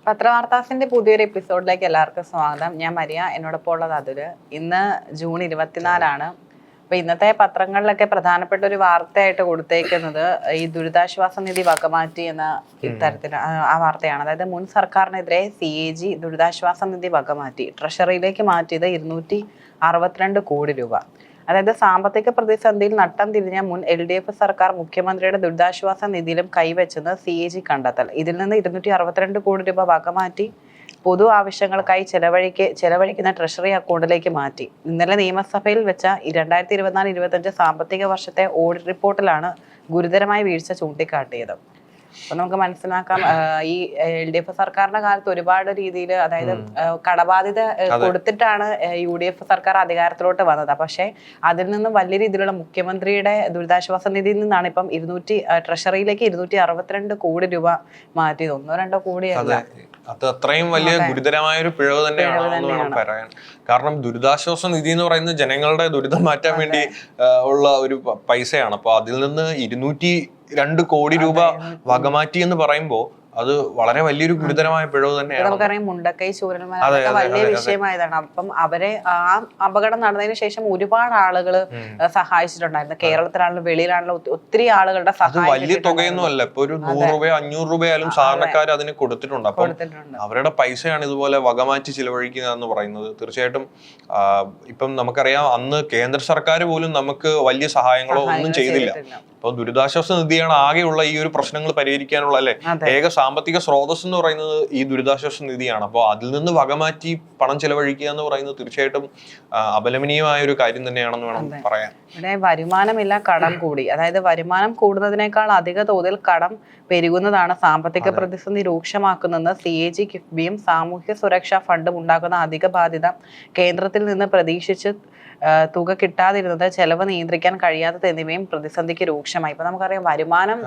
പത്രവാർത്താസിന്റെ പുതിയൊരു എപ്പിസോഡിലേക്ക് എല്ലാവർക്കും സ്വാഗതം. ഞാൻ മരിയ, എന്നോടൊപ്പം ഉള്ളത് അതുല്. ഇന്ന് ജൂൺ 24 അപ്പൊ ഇന്നത്തെ പത്രങ്ങളിലൊക്കെ പ്രധാനപ്പെട്ട ഒരു വാർത്തയായിട്ട് കൊടുത്തേക്കുന്നത് ഈ ദുരിതാശ്വാസ നിധി വകമാറ്റി എന്ന ഇത്തരത്തിൽ ആ വാർത്തയാണ്. അതായത് മുൻ സർക്കാരിനെതിരെ CAG ദുരിതാശ്വാസ നിധി വകമാറ്റി ട്രഷറിയിലേക്ക് മാറ്റിയത് 262 കോടി രൂപ. അതായത് സാമ്പത്തിക പ്രതിസന്ധിയിൽ നട്ടം തിരിഞ്ഞ മുൻ LDF സർക്കാർ മുഖ്യമന്ത്രിയുടെ ദുരിതാശ്വാസ നിധിയിലും കൈവച്ചെന്ന് CAG കണ്ടെത്തൽ. ഇതിൽ നിന്ന് 262 കോടി രൂപ വകമാറ്റി പൊതു ആവശ്യങ്ങൾക്കായി ചെലവഴിക്കുന്ന ട്രഷറി അക്കൗണ്ടിലേക്ക് മാറ്റി. ഇന്നലെ നിയമസഭയിൽ വെച്ച 2024-25 സാമ്പത്തിക വർഷത്തെ ഓഡിറ്റ് റിപ്പോർട്ടിലാണ് ഗുരുതരമായ വീഴ്ച ചൂണ്ടിക്കാട്ടിയത്. അപ്പൊ നമുക്ക് മനസ്സിലാക്കാം, ഈ LDF സർക്കാരിന്റെ കാലത്ത് ഒരുപാട് രീതിയിൽ, അതായത് കടബാധ്യത കൊടുത്തിട്ടാണ് UDF സർക്കാർ അധികാരത്തിലോട്ട് വന്നത്. പക്ഷെ അതിൽ നിന്നും വലിയ രീതിയിലുള്ള മുഖ്യമന്ത്രിയുടെ ദുരിതാശ്വാസ നിധിയിൽ നിന്നാണ് ഇപ്പം ട്രഷറിയിലേക്ക് 262 കോടി രൂപ മാറ്റിയത്. 1-2 കോടിയല്ല, അത് അത്രയും വലിയ ഗുരുതരമായ ഒരു പിഴവ് തന്നെയാണെന്ന് വേണം പറയാൻ. കാരണം ദുരിതാശ്വാസ നിധി എന്ന് പറയുന്നത് ജനങ്ങളുടെ ദുരിതം മാറ്റാൻ വേണ്ടി ഉള്ള ഒരു പൈസയാണ്. അപ്പൊ അതിൽ നിന്ന് 202 കോടി രൂപ വകമാറ്റി എന്ന് പറയുമ്പോൾ അത് വളരെ വലിയൊരു ഗുരുതരമായ പിഴവ് തന്നെയാണ്. നമുക്കറിയാം, മുണ്ടക്കൈ ചൂരന്മാരൊക്കെ വലിയ വിഷയമായതാണ്. അപ്പം അവരെ ആ അപകടം നടന്നതിന് ശേഷം ഒരുപാട് ആളുകൾ സഹായിച്ചിട്ടുണ്ടായിരുന്നു. കേരളത്തിലാണെങ്കിലും വെളിയിലാണെങ്കിലും ഒത്തിരി ആളുകളുടെ സഹായം. വലിയ തുകയൊന്നും അല്ല, ഇപ്പൊ ഒരു 100 രൂപ 500 രൂപയാലും സാധാരണക്കാർ അതിന് കൊടുത്തിട്ടുണ്ട്. അപ്പം അവരുടെ പൈസയാണ് ഇതുപോലെ വകമാറ്റി ചിലവഴിക്കുക എന്ന് പറയുന്നത്. തീർച്ചയായിട്ടും ഇപ്പം നമുക്കറിയാം, അന്ന് കേന്ദ്ര സർക്കാർ പോലും നമുക്ക് വലിയ സഹായങ്ങളോ ഒന്നും ചെയ്തില്ല. അപ്പൊ ദുരിതാശ്വാസ നിധിയാണ് ആകെയുള്ള ഈ ഒരു പ്രശ്നങ്ങൾ പരിഹരിക്കാനുള്ള ഏക സാമ്പത്തിക സ്രോതസ് എന്ന് പറയുന്നത് ഈ ദുരിതാശ്വാസ നിധിയാണ്. അപ്പോൾ അതിൽ നിന്ന് വകമാറ്റി പണം ചെലവഴിക്കുക എന്ന് പറയുന്നത് തീർച്ചയായിട്ടും അപലപനീയമായ ഒരു കാര്യം തന്നെയാണെന്ന് വേണം പറയാൻ. ഇവിടെ വരുമാനമില്ല, കടം കൂടി. അതായത് വരുമാനം കൂടുന്നതിനേക്കാൾ അധിക തോതിൽ കടം പെരുകുന്നതാണ് സാമ്പത്തിക പ്രതിസന്ധി രൂക്ഷമാക്കുന്നതെന്ന് CAG കിഫ്ബിയും സാമൂഹ്യ സുരക്ഷാ ഫണ്ടും ഉണ്ടാക്കുന്ന അധിക ബാധ്യത കേന്ദ്രത്തിൽ നിന്ന് പ്രതീക്ഷിച്ച് തുക കിട്ടാതിരുന്നത്, ചെലവ് നിയന്ത്രിക്കാൻ കഴിയാത്തത് എന്നിവയും പ്രതിസന്ധിക്ക് രൂക്ഷമായി. ഇപ്പൊ നമുക്കറിയാം, വരുമാനം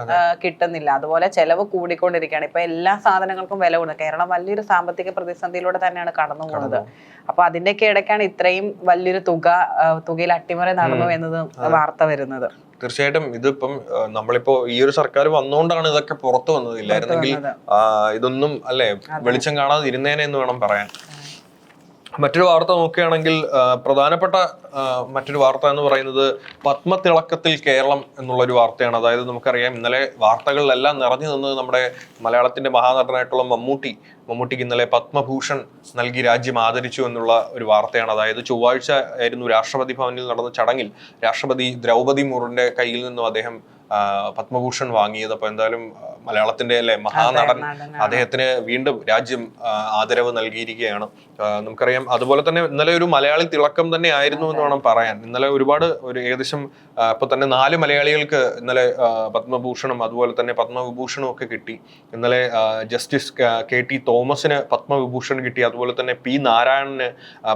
കിട്ടുന്നില്ല, അതുപോലെ ചെലവ് കൂടിക്കൊണ്ടിരിക്കുകയാണ്. ഇപ്പൊ എല്ലാ സാധനങ്ങൾക്കും വില കൂടുന്നത്. കേരളം വലിയൊരു സാമ്പത്തിക പ്രതിസന്ധിയിലൂടെ തന്നെയാണ് കടന്നു പോകുന്നത്. അപ്പൊ അതിന്റെയൊക്കെ ഇടയ്ക്കാണ് ഇത്രയും വലിയൊരു തുകയിൽ അട്ടിമറി നടന്നു എന്നത് വാർത്ത വരുന്നത്. തീർച്ചയായിട്ടും ഇതിപ്പം നമ്മളിപ്പോ ഈ ഒരു സർക്കാർ വന്നുകൊണ്ടാണ് ഇതൊക്കെ പുറത്തു വന്നത്. ഇല്ലായിരുന്നെങ്കിൽ ഇതൊന്നും വെളിച്ചം കാണാതെ ഇരുന്നേനെ എന്ന് വേണം പറയാൻ. മറ്റൊരു വാർത്ത നോക്കുകയാണെങ്കിൽ പ്രധാനപ്പെട്ട മറ്റൊരു വാർത്ത എന്ന് പറയുന്നത് പത്മതിളക്കത്തിൽ കേരളം എന്നുള്ളൊരു വാർത്തയാണ്. അതായത് നമുക്കറിയാം, ഇന്നലെ വാർത്തകളിലെല്ലാം നിറഞ്ഞു നിന്നത് നമ്മുടെ മലയാളത്തിന്റെ മഹാനടനായിട്ടുള്ള മമ്മൂട്ടിക്ക് ഇന്നലെ പത്മഭൂഷൺ നൽകി രാജ്യം ആദരിച്ചു എന്നുള്ള ഒരു വാർത്തയാണ്. അതായത് ചൊവ്വാഴ്ച ആയിരുന്നു രാഷ്ട്രപതി ഭവനിൽ നടന്ന ചടങ്ങിൽ രാഷ്ട്രപതി ദ്രൗപദി മുർമുവിന്റെ കയ്യിൽ നിന്നും അദ്ദേഹം പത്മഭൂഷൺ വാങ്ങിയത്. അപ്പൊ എന്തായാലും മലയാളത്തിന്റെ മഹാനടൻ, അദ്ദേഹത്തിന് വീണ്ടും രാജ്യം ആദരവ് നൽകിയിരിക്കുകയാണ്. നമുക്കറിയാം, അതുപോലെ തന്നെ ഇന്നലെ ഒരു മലയാളി തിളക്കം തന്നെ ആയിരുന്നു എന്ന് വേണം പറയാൻ. ഇന്നലെ ഏകദേശം ഇപ്പൊ തന്നെ 4 മലയാളികൾക്ക് ഇന്നലെ പത്മഭൂഷണും അതുപോലെ തന്നെ പത്മവിഭൂഷണും ഒക്കെ കിട്ടി. ഇന്നലെ ജസ്റ്റിസ് KT തോമസിന് പത്മവിഭൂഷൺ കിട്ടി, അതുപോലെ തന്നെ P നാരായണന്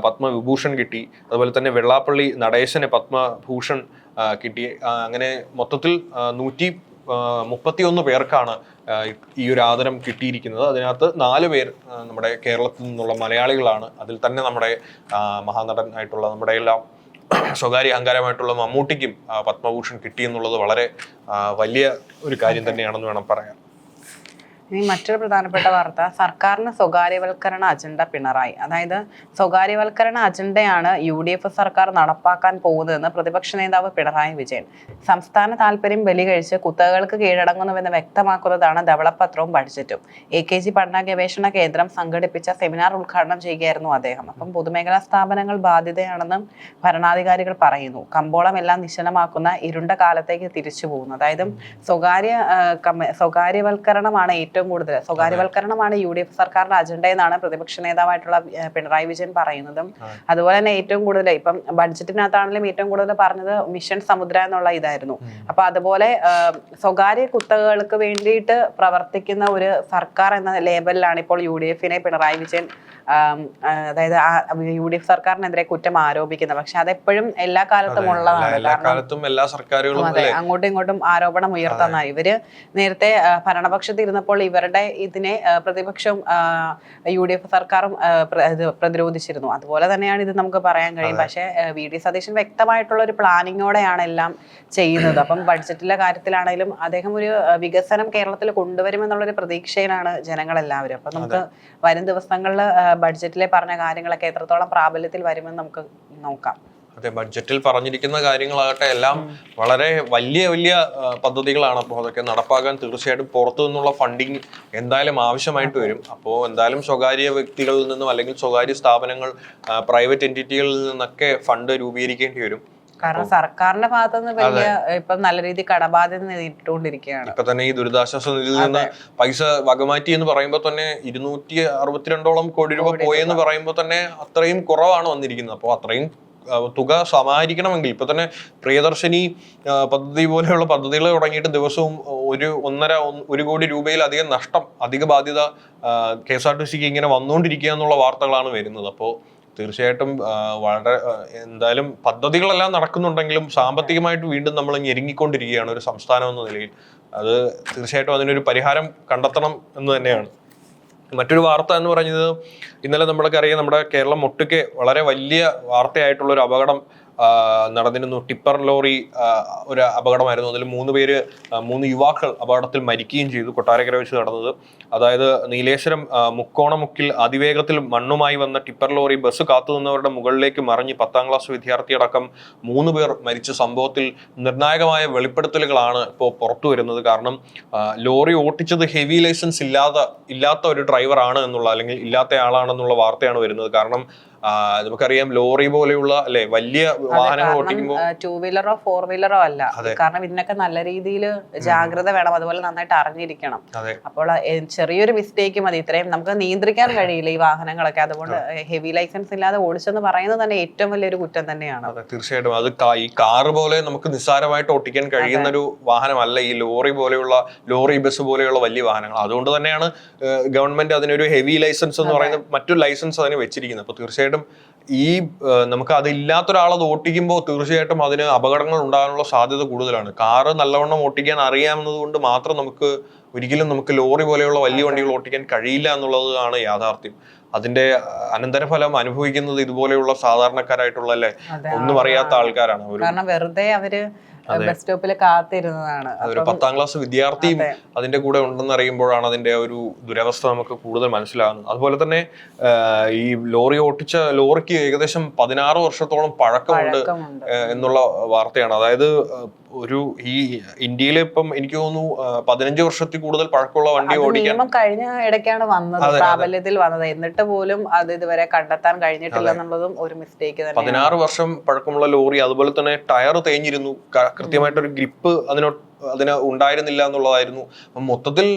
പത്മവിഭൂഷൺ കിട്ടി, അതുപോലെ തന്നെ വെള്ളാപ്പള്ളി നടേശന് പത്മഭൂഷൺ കിട്ടി. അങ്ങനെ മൊത്തത്തിൽ 131 പേർക്കാണ് ഈ ഒരു ആദരം കിട്ടിയിരിക്കുന്നത്. അതിനകത്ത് 4 പേർ നമ്മുടെ കേരളത്തിൽ നിന്നുള്ള മലയാളികളാണ്. അതിൽ തന്നെ നമ്മുടെ മഹാനടൻ ആയിട്ടുള്ള നമ്മുടെ എല്ലാം സ്വകാര്യ അഹങ്കാരമായിട്ടുള്ള മമ്മൂട്ടിക്കും പത്മഭൂഷൺ കിട്ടിയെന്നുള്ളത് വളരെ വലിയ ഒരു കാര്യം തന്നെയാണെന്ന് വേണം പറയാൻ. ഇനി മറ്റൊരു പ്രധാനപ്പെട്ട വാർത്ത, സർക്കാരിന് സ്വകാര്യവൽക്കരണ അജണ്ട പിണറായി. അതായത് സ്വകാര്യവൽക്കരണ അജണ്ടയാണ് UDF സർക്കാർ നടപ്പാക്കാൻ പോകുന്നതെന്ന് പ്രതിപക്ഷ നേതാവ് പിണറായി വിജയൻ. സംസ്ഥാന താല്പര്യം ബലികഴിച്ച് കുത്തകകൾക്ക് കീഴടങ്ങുന്നുവെന്ന് വ്യക്തമാക്കുന്നതാണ് ധവളപത്രവും ബഡ്ജറ്റും. AKG പഠന ഗവേഷണ കേന്ദ്രം സംഘടിപ്പിച്ച സെമിനാർ ഉദ്ഘാടനം ചെയ്യുകയായിരുന്നു അദ്ദേഹം. അപ്പം പൊതുമേഖലാ സ്ഥാപനങ്ങൾ ബാധ്യതയാണെന്നും ഭരണാധികാരികൾ പറയുന്നു. കമ്പോളം എല്ലാം നിശ്ചലമാക്കുന്ന ഇരുണ്ട കാലത്തേക്ക് തിരിച്ചു പോകുന്നു. അതായത് സ്വകാര്യവൽക്കരണമാണ് സ്വകാര്യവൽക്കരണമാണ് UDF സർക്കാരിന്റെ അജണ്ട എന്നാണ് പ്രതിപക്ഷ നേതാവായിട്ടുള്ള പിണറായി വിജയൻ പറയുന്നത്. അതുപോലെ തന്നെ ഏറ്റവും കൂടുതൽ ഇപ്പം ബഡ്ജറ്റിനകത്താണെങ്കിലും ഏറ്റവും കൂടുതൽ പറഞ്ഞത് മിഷൻ സമുദ്ര എന്നുള്ള ഇതായിരുന്നു. അപ്പൊ അതുപോലെ സ്വകാര്യ കുത്തകകൾക്ക് വേണ്ടിയിട്ട് പ്രവർത്തിക്കുന്ന ഒരു സർക്കാർ എന്ന ലേബലിലാണ് ഇപ്പോൾ UDFനെ പിണറായി വിജയൻ അതായത് UDF സർക്കാരിനെതിരെ കുറ്റം ആരോപിക്കുന്നത്. പക്ഷെ അതെപ്പോഴും എല്ലാ കാലത്തും ഉള്ളതാണ്. എല്ലാ സർക്കാരുകളും അതെ, അങ്ങോട്ടും ഇങ്ങോട്ടും ആരോപണം ഉയർത്തുന്ന ഇവര് നേരത്തെ ഭരണപക്ഷത്ത് ഇരുന്നപ്പോൾ ഇവരുടെ ഇതിനെ പ്രതിപക്ഷവും UDF സർക്കാരും പ്രതിരോധിച്ചിരുന്നു. അതുപോലെ തന്നെയാണ് ഇത് നമുക്ക് പറയാൻ കഴിയും. പക്ഷെ VD സതീശൻ വ്യക്തമായിട്ടുള്ള ഒരു പ്ലാനിങ്ങോടെയാണ് എല്ലാം ചെയ്യുന്നത്. അപ്പം ബഡ്ജറ്റിലെ കാര്യത്തിലാണെങ്കിലും അദ്ദേഹം ഒരു വികസനം കേരളത്തിൽ കൊണ്ടുവരുമെന്നുള്ളൊരു പ്രതീക്ഷയിലാണ് ജനങ്ങളെല്ലാവരും. അപ്പം നമുക്ക് വരും ദിവസങ്ങളിൽ ബഡ്ജറ്റിലെ പറഞ്ഞ കാര്യങ്ങളൊക്കെ എത്രത്തോളം പ്രാബല്യത്തിൽ വരുമെന്ന് നമുക്ക് നോക്കാം. അതെ, ബഡ്ജറ്റിൽ പറഞ്ഞിരിക്കുന്ന കാര്യങ്ങളാകട്ടെ എല്ലാം വളരെ വലിയ വലിയ പദ്ധതികളാണ്. അപ്പോൾ അതൊക്കെ നടപ്പാക്കാൻ തീർച്ചയായിട്ടും പുറത്തു നിന്നുള്ള ഫണ്ടിങ് എന്തായാലും ആവശ്യമായിട്ട് വരും. അപ്പോൾ എന്തായാലും സ്വകാര്യ വ്യക്തികളിൽ നിന്നും അല്ലെങ്കിൽ സ്വകാര്യ സ്ഥാപനങ്ങൾ, പ്രൈവറ്റ് എൻറ്റിറ്റികളിൽ നിന്നൊക്കെ ഫണ്ട് രൂപീകരിക്കേണ്ടി വരും. കാരണം സർക്കാരിന്റെ ഭാഗത്തുനിന്ന് വലിയ ഇപ്പം നല്ല രീതിയിൽ കടബാധ്യത നേരിട്ടുകൊണ്ടിരിക്കുകയാണ്. ഇപ്പൊ തന്നെ ഈ ദുരിതാശ്വാസ നിധിയിൽ നിന്ന് പൈസ വകമാറ്റി എന്ന് പറയുമ്പോൾ തന്നെ 262 കോടി രൂപ പോയെന്ന് പറയുമ്പോൾ തന്നെ അത്രയും കുറവാണ് വന്നിരിക്കുന്നത്. അപ്പോൾ അത്രയും തുക സമാഹരിക്കണമെങ്കിൽ ഇപ്പൊ തന്നെ പ്രിയദർശിനി പദ്ധതി പോലെയുള്ള പദ്ധതികൾ തുടങ്ങിയിട്ട് ദിവസവും 1.5 കോടി രൂപയിലധികം നഷ്ടം, അധിക ബാധ്യത KSRTCക്ക് ഇങ്ങനെ വന്നുകൊണ്ടിരിക്കുക എന്നുള്ള വാർത്തകളാണ് വരുന്നത്. അപ്പോൾ തീർച്ചയായിട്ടും വളരെ എന്തായാലും പദ്ധതികളെല്ലാം നടക്കുന്നുണ്ടെങ്കിലും സാമ്പത്തികമായിട്ട് വീണ്ടും നമ്മൾ ഞെരുങ്ങിക്കൊണ്ടിരിക്കുകയാണ് ഒരു സംസ്ഥാനം എന്ന നിലയിൽ. അത് തീർച്ചയായിട്ടും അതിനൊരു പരിഹാരം കണ്ടെത്തണം എന്ന് തന്നെയാണ്. മറ്റൊരു വാർത്ത എന്ന് പറഞ്ഞത്, ഇന്നലെ നമ്മൾക്കറിയാം നമ്മുടെ കേരളം ഒട്ടുക്കെ വളരെ വലിയ വാർത്തയായിട്ടുള്ള ഒരു അപകടം നടന്നിരുന്നു. ടിപ്പർ ലോറി ഒരു അപകടമായിരുന്നു. അതിൽ 3 യുവാക്കൾ അപകടത്തിൽ മരിക്കുകയും ചെയ്തു. കൊട്ടാരക്കര വെച്ച് നടന്നത്. അതായത് നീലേശ്വരം മുക്കോണമുക്കിൽ അതിവേഗത്തിൽ മണ്ണുമായി വന്ന ടിപ്പർ ലോറി ബസ് കാത്തുനിന്നവരുടെ മുകളിലേക്ക് മറിഞ്ഞ് 10ാം ക്ലാസ് വിദ്യാർത്ഥിയടക്കം 3 പേർ മരിച്ച സംഭവത്തിൽ നിർണായകമായ വെളിപ്പെടുത്തലുകളാണ് ഇപ്പോൾ പുറത്തു വരുന്നത്. കാരണം ലോറി ഓട്ടിച്ചത് ഹെവി ലൈസൻസ് ഇല്ലാത്ത ഒരു ഡ്രൈവറാണ് എന്നുള്ള, അല്ലെങ്കിൽ ഇല്ലാത്ത ആളാണെന്നുള്ള വാർത്തയാണ് വരുന്നത്. കാരണം നമുക്കറിയാം ലോറി പോലെയുള്ള അല്ലെ വലിയ വാഹനങ്ങൾ ഓടിക്കുമ്പോൾ 2 വീലറോ 4 വീലറോ അല്ല. കാരണം ഇതിനൊക്കെ നല്ല രീതിയിൽ ജാഗ്രത വേണം, അതുപോലെ നന്നായിട്ട് അറിഞ്ഞിരിക്കണം. അപ്പോൾ ചെറിയൊരു മിസ്റ്റേക്ക് മതി, ഇത്രയും നമുക്ക് നിയന്ത്രിക്കാൻ കഴിയില്ല ഈ വാഹനങ്ങളൊക്കെ. അതുകൊണ്ട് ഹെവി ലൈസൻസ് ഇല്ലാതെ ഓടിച്ചെന്ന് പറയുന്നത് തന്നെ ഏറ്റവും വലിയൊരു കുറ്റം തന്നെയാണ്. തീർച്ചയായിട്ടും അത് ഈ കാറ് പോലെ നമുക്ക് നിസ്സാരമായിട്ട് ഓട്ടിക്കാൻ കഴിയുന്ന ഒരു വാഹനമല്ല ഈ ലോറി ബസ് പോലെയുള്ള വലിയ വാഹനങ്ങൾ. അതുകൊണ്ട് തന്നെയാണ് ഗവൺമെന്റ് അതിനൊരു ഹെവി ലൈസൻസ് എന്ന് പറയുന്ന മറ്റൊരു ലൈസൻസ് അതിന് വെച്ചിരിക്കുന്നത്. അപ്പൊ തീർച്ചയായിട്ടും ഈ നമുക്ക് അതില്ലാത്തൊരാളത് ഓട്ടിക്കുമ്പോൾ തീർച്ചയായിട്ടും അതിന് അപകടങ്ങൾ ഉണ്ടാകാനുള്ള സാധ്യത കൂടുതലാണ്. കാറ് നല്ലവണ്ണം ഓട്ടിക്കാൻ അറിയാവുന്നത് കൊണ്ട് മാത്രം ഒരിക്കലും നമുക്ക് ലോറി പോലെയുള്ള വലിയ വണ്ടികൾ ഓട്ടിക്കാൻ കഴിയില്ല എന്നുള്ളതാണ് യാഥാർത്ഥ്യം. അതിന്റെ അനന്തരഫലം അനുഭവിക്കുന്നത് ഇതുപോലെയുള്ള സാധാരണക്കാരായിട്ടുള്ള ഒന്നും അറിയാത്ത ആൾക്കാരാണ്. കാരണം വെറുതെ അവര് ബസ് സ്റ്റോപ്പിൽ കാത്തിരുന്നതാണ്. ഒരു 10ാം ക്ലാസ് വിദ്യാർത്ഥിയും അതിന്റെ കൂടെ ഉണ്ടെന്ന് അറിയുമ്പോഴാണ് അതിന്റെ ഒരു ദുരവസ്ഥ നമുക്ക് കൂടുതൽ മനസ്സിലാകുന്നത്. അതുപോലെ തന്നെ ഈ ലോറി ഓട്ടിച്ച ലോറിക്ക് ഏകദേശം 16 വർഷത്തോളം പഴക്കമുണ്ട് എന്നുള്ള വാർത്തയാണ്. അതായത് ഈ ഇന്ത്യയിലെ ഇപ്പം എനിക്ക് തോന്നുന്നു 15 വർഷത്തിൽ കൂടുതൽ പഴക്കമുള്ള വണ്ടി ഓടിക്കാൻ കഴിഞ്ഞ ഇടയ്ക്കാണ് വന്നത്, പ്രാബല്യത്തിൽ വന്നത്. എന്നിട്ട് പോലും അത് ഇതുവരെ കണ്ടെത്താൻ കഴിഞ്ഞിട്ടില്ല എന്നുള്ളതും ഒരു മിസ്റ്റേക്ക് തന്നെ. 16 വർഷം പഴക്കമുള്ള ലോറി. അതുപോലെ തന്നെ ടയർ തേഞ്ഞിരുന്നു, കൃത്യമായിട്ടൊരു ഗ്രിപ്പ് അതിന് ഉണ്ടായിരുന്നില്ല എന്നുള്ളതായിരുന്നു. അപ്പം മൊത്തത്തിൽ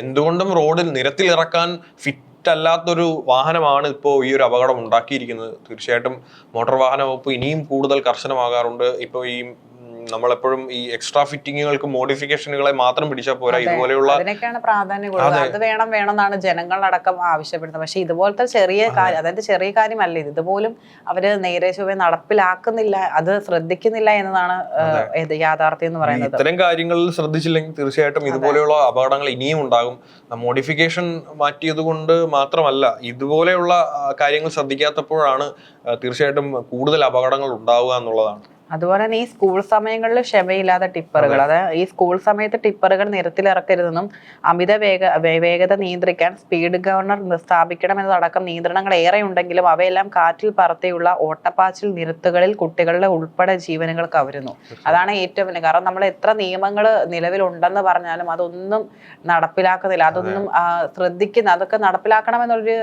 എന്തുകൊണ്ടും റോഡിൽ നിരത്തിൽ ഇറക്കാൻ ഫിറ്റ് അല്ലാത്തൊരു വാഹനമാണ് ഇപ്പോൾ ഈ ഒരു അപകടം ഉണ്ടാക്കിയിരിക്കുന്നത്. തീർച്ചയായിട്ടും മോട്ടോർ വാഹന വകുപ്പ് ഇനിയും കൂടുതൽ കർശനമാകാറുണ്ട്. ഇപ്പോൾ ഈ നമ്മളെപ്പോഴും ഈ എക്സ്ട്രാ ഫിറ്റിങ്ങുകൾക്ക് മോഡിഫിക്കേഷനുകളെ മാത്രം പിടിച്ചാൽ പോരാ, ഇതുപോലെയുള്ള അതിനൊക്കെയാണ് പ്രാധാന്യം കൊടുക്കുന്നത്. അത് വേണം എന്നാണ് ജനങ്ങളടക്കം ആവശ്യപ്പെടുന്നത്. പക്ഷെ ഇതുപോലത്തെ ചെറിയ കാര്യം, അതായത് ചെറിയ കാര്യമല്ല ഇത്, ഇതുപോലും അവര് നേരെ ചൊവ്വേ നടപ്പിലാക്കുന്നില്ല, അത് ശ്രദ്ധിക്കുന്നില്ല എന്നതാണ് യാഥാർത്ഥ്യം എന്ന് പറയുന്നത്. ഇത്തരം കാര്യങ്ങളിൽ ശ്രദ്ധിച്ചില്ലെങ്കിൽ തീർച്ചയായിട്ടും ഇതുപോലെയുള്ള അപകടങ്ങൾ ഇനിയും ഉണ്ടാകും. മോഡിഫിക്കേഷൻ മാറ്റിയത് കൊണ്ട് മാത്രമല്ല, ഇതുപോലെയുള്ള കാര്യങ്ങൾ ശ്രദ്ധിക്കാത്തപ്പോഴാണ് തീർച്ചയായിട്ടും കൂടുതൽ അപകടങ്ങൾ ഉണ്ടാവുക എന്നുള്ളതാണ്. അതുപോലെ തന്നെ ഈ സ്കൂൾ സമയങ്ങളിൽ ക്ഷമയില്ലാത്ത ടിപ്പറുകൾ, അതായത് ഈ സ്കൂൾ സമയത്ത് ടിപ്പറുകൾ നിരത്തിലിറക്കരുതെന്നും അമിത വേഗത നിയന്ത്രിക്കാൻ സ്പീഡ് ഗവർണർ സ്ഥാപിക്കണമെന്നതടക്കം നിയന്ത്രണങ്ങൾ ഏറെ ഉണ്ടെങ്കിലും അവയെല്ലാം കാറ്റിൽ പറത്തിയുള്ള ഓട്ടപ്പാച്ചിൽ നിരത്തുകളിൽ കുട്ടികളുടെ ഉൾപ്പെടെ ജീവനുകൾ കവരുന്നു. അതാണ് ഏറ്റവും വലിയ കാരണം. നമ്മൾ എത്ര നിയമങ്ങൾ നിലവിലുണ്ടെന്ന് പറഞ്ഞാലും അതൊന്നും നടപ്പിലാക്കുന്നില്ല, അതൊന്നും അതൊക്കെ നടപ്പിലാക്കണമെന്നുള്ളൊരു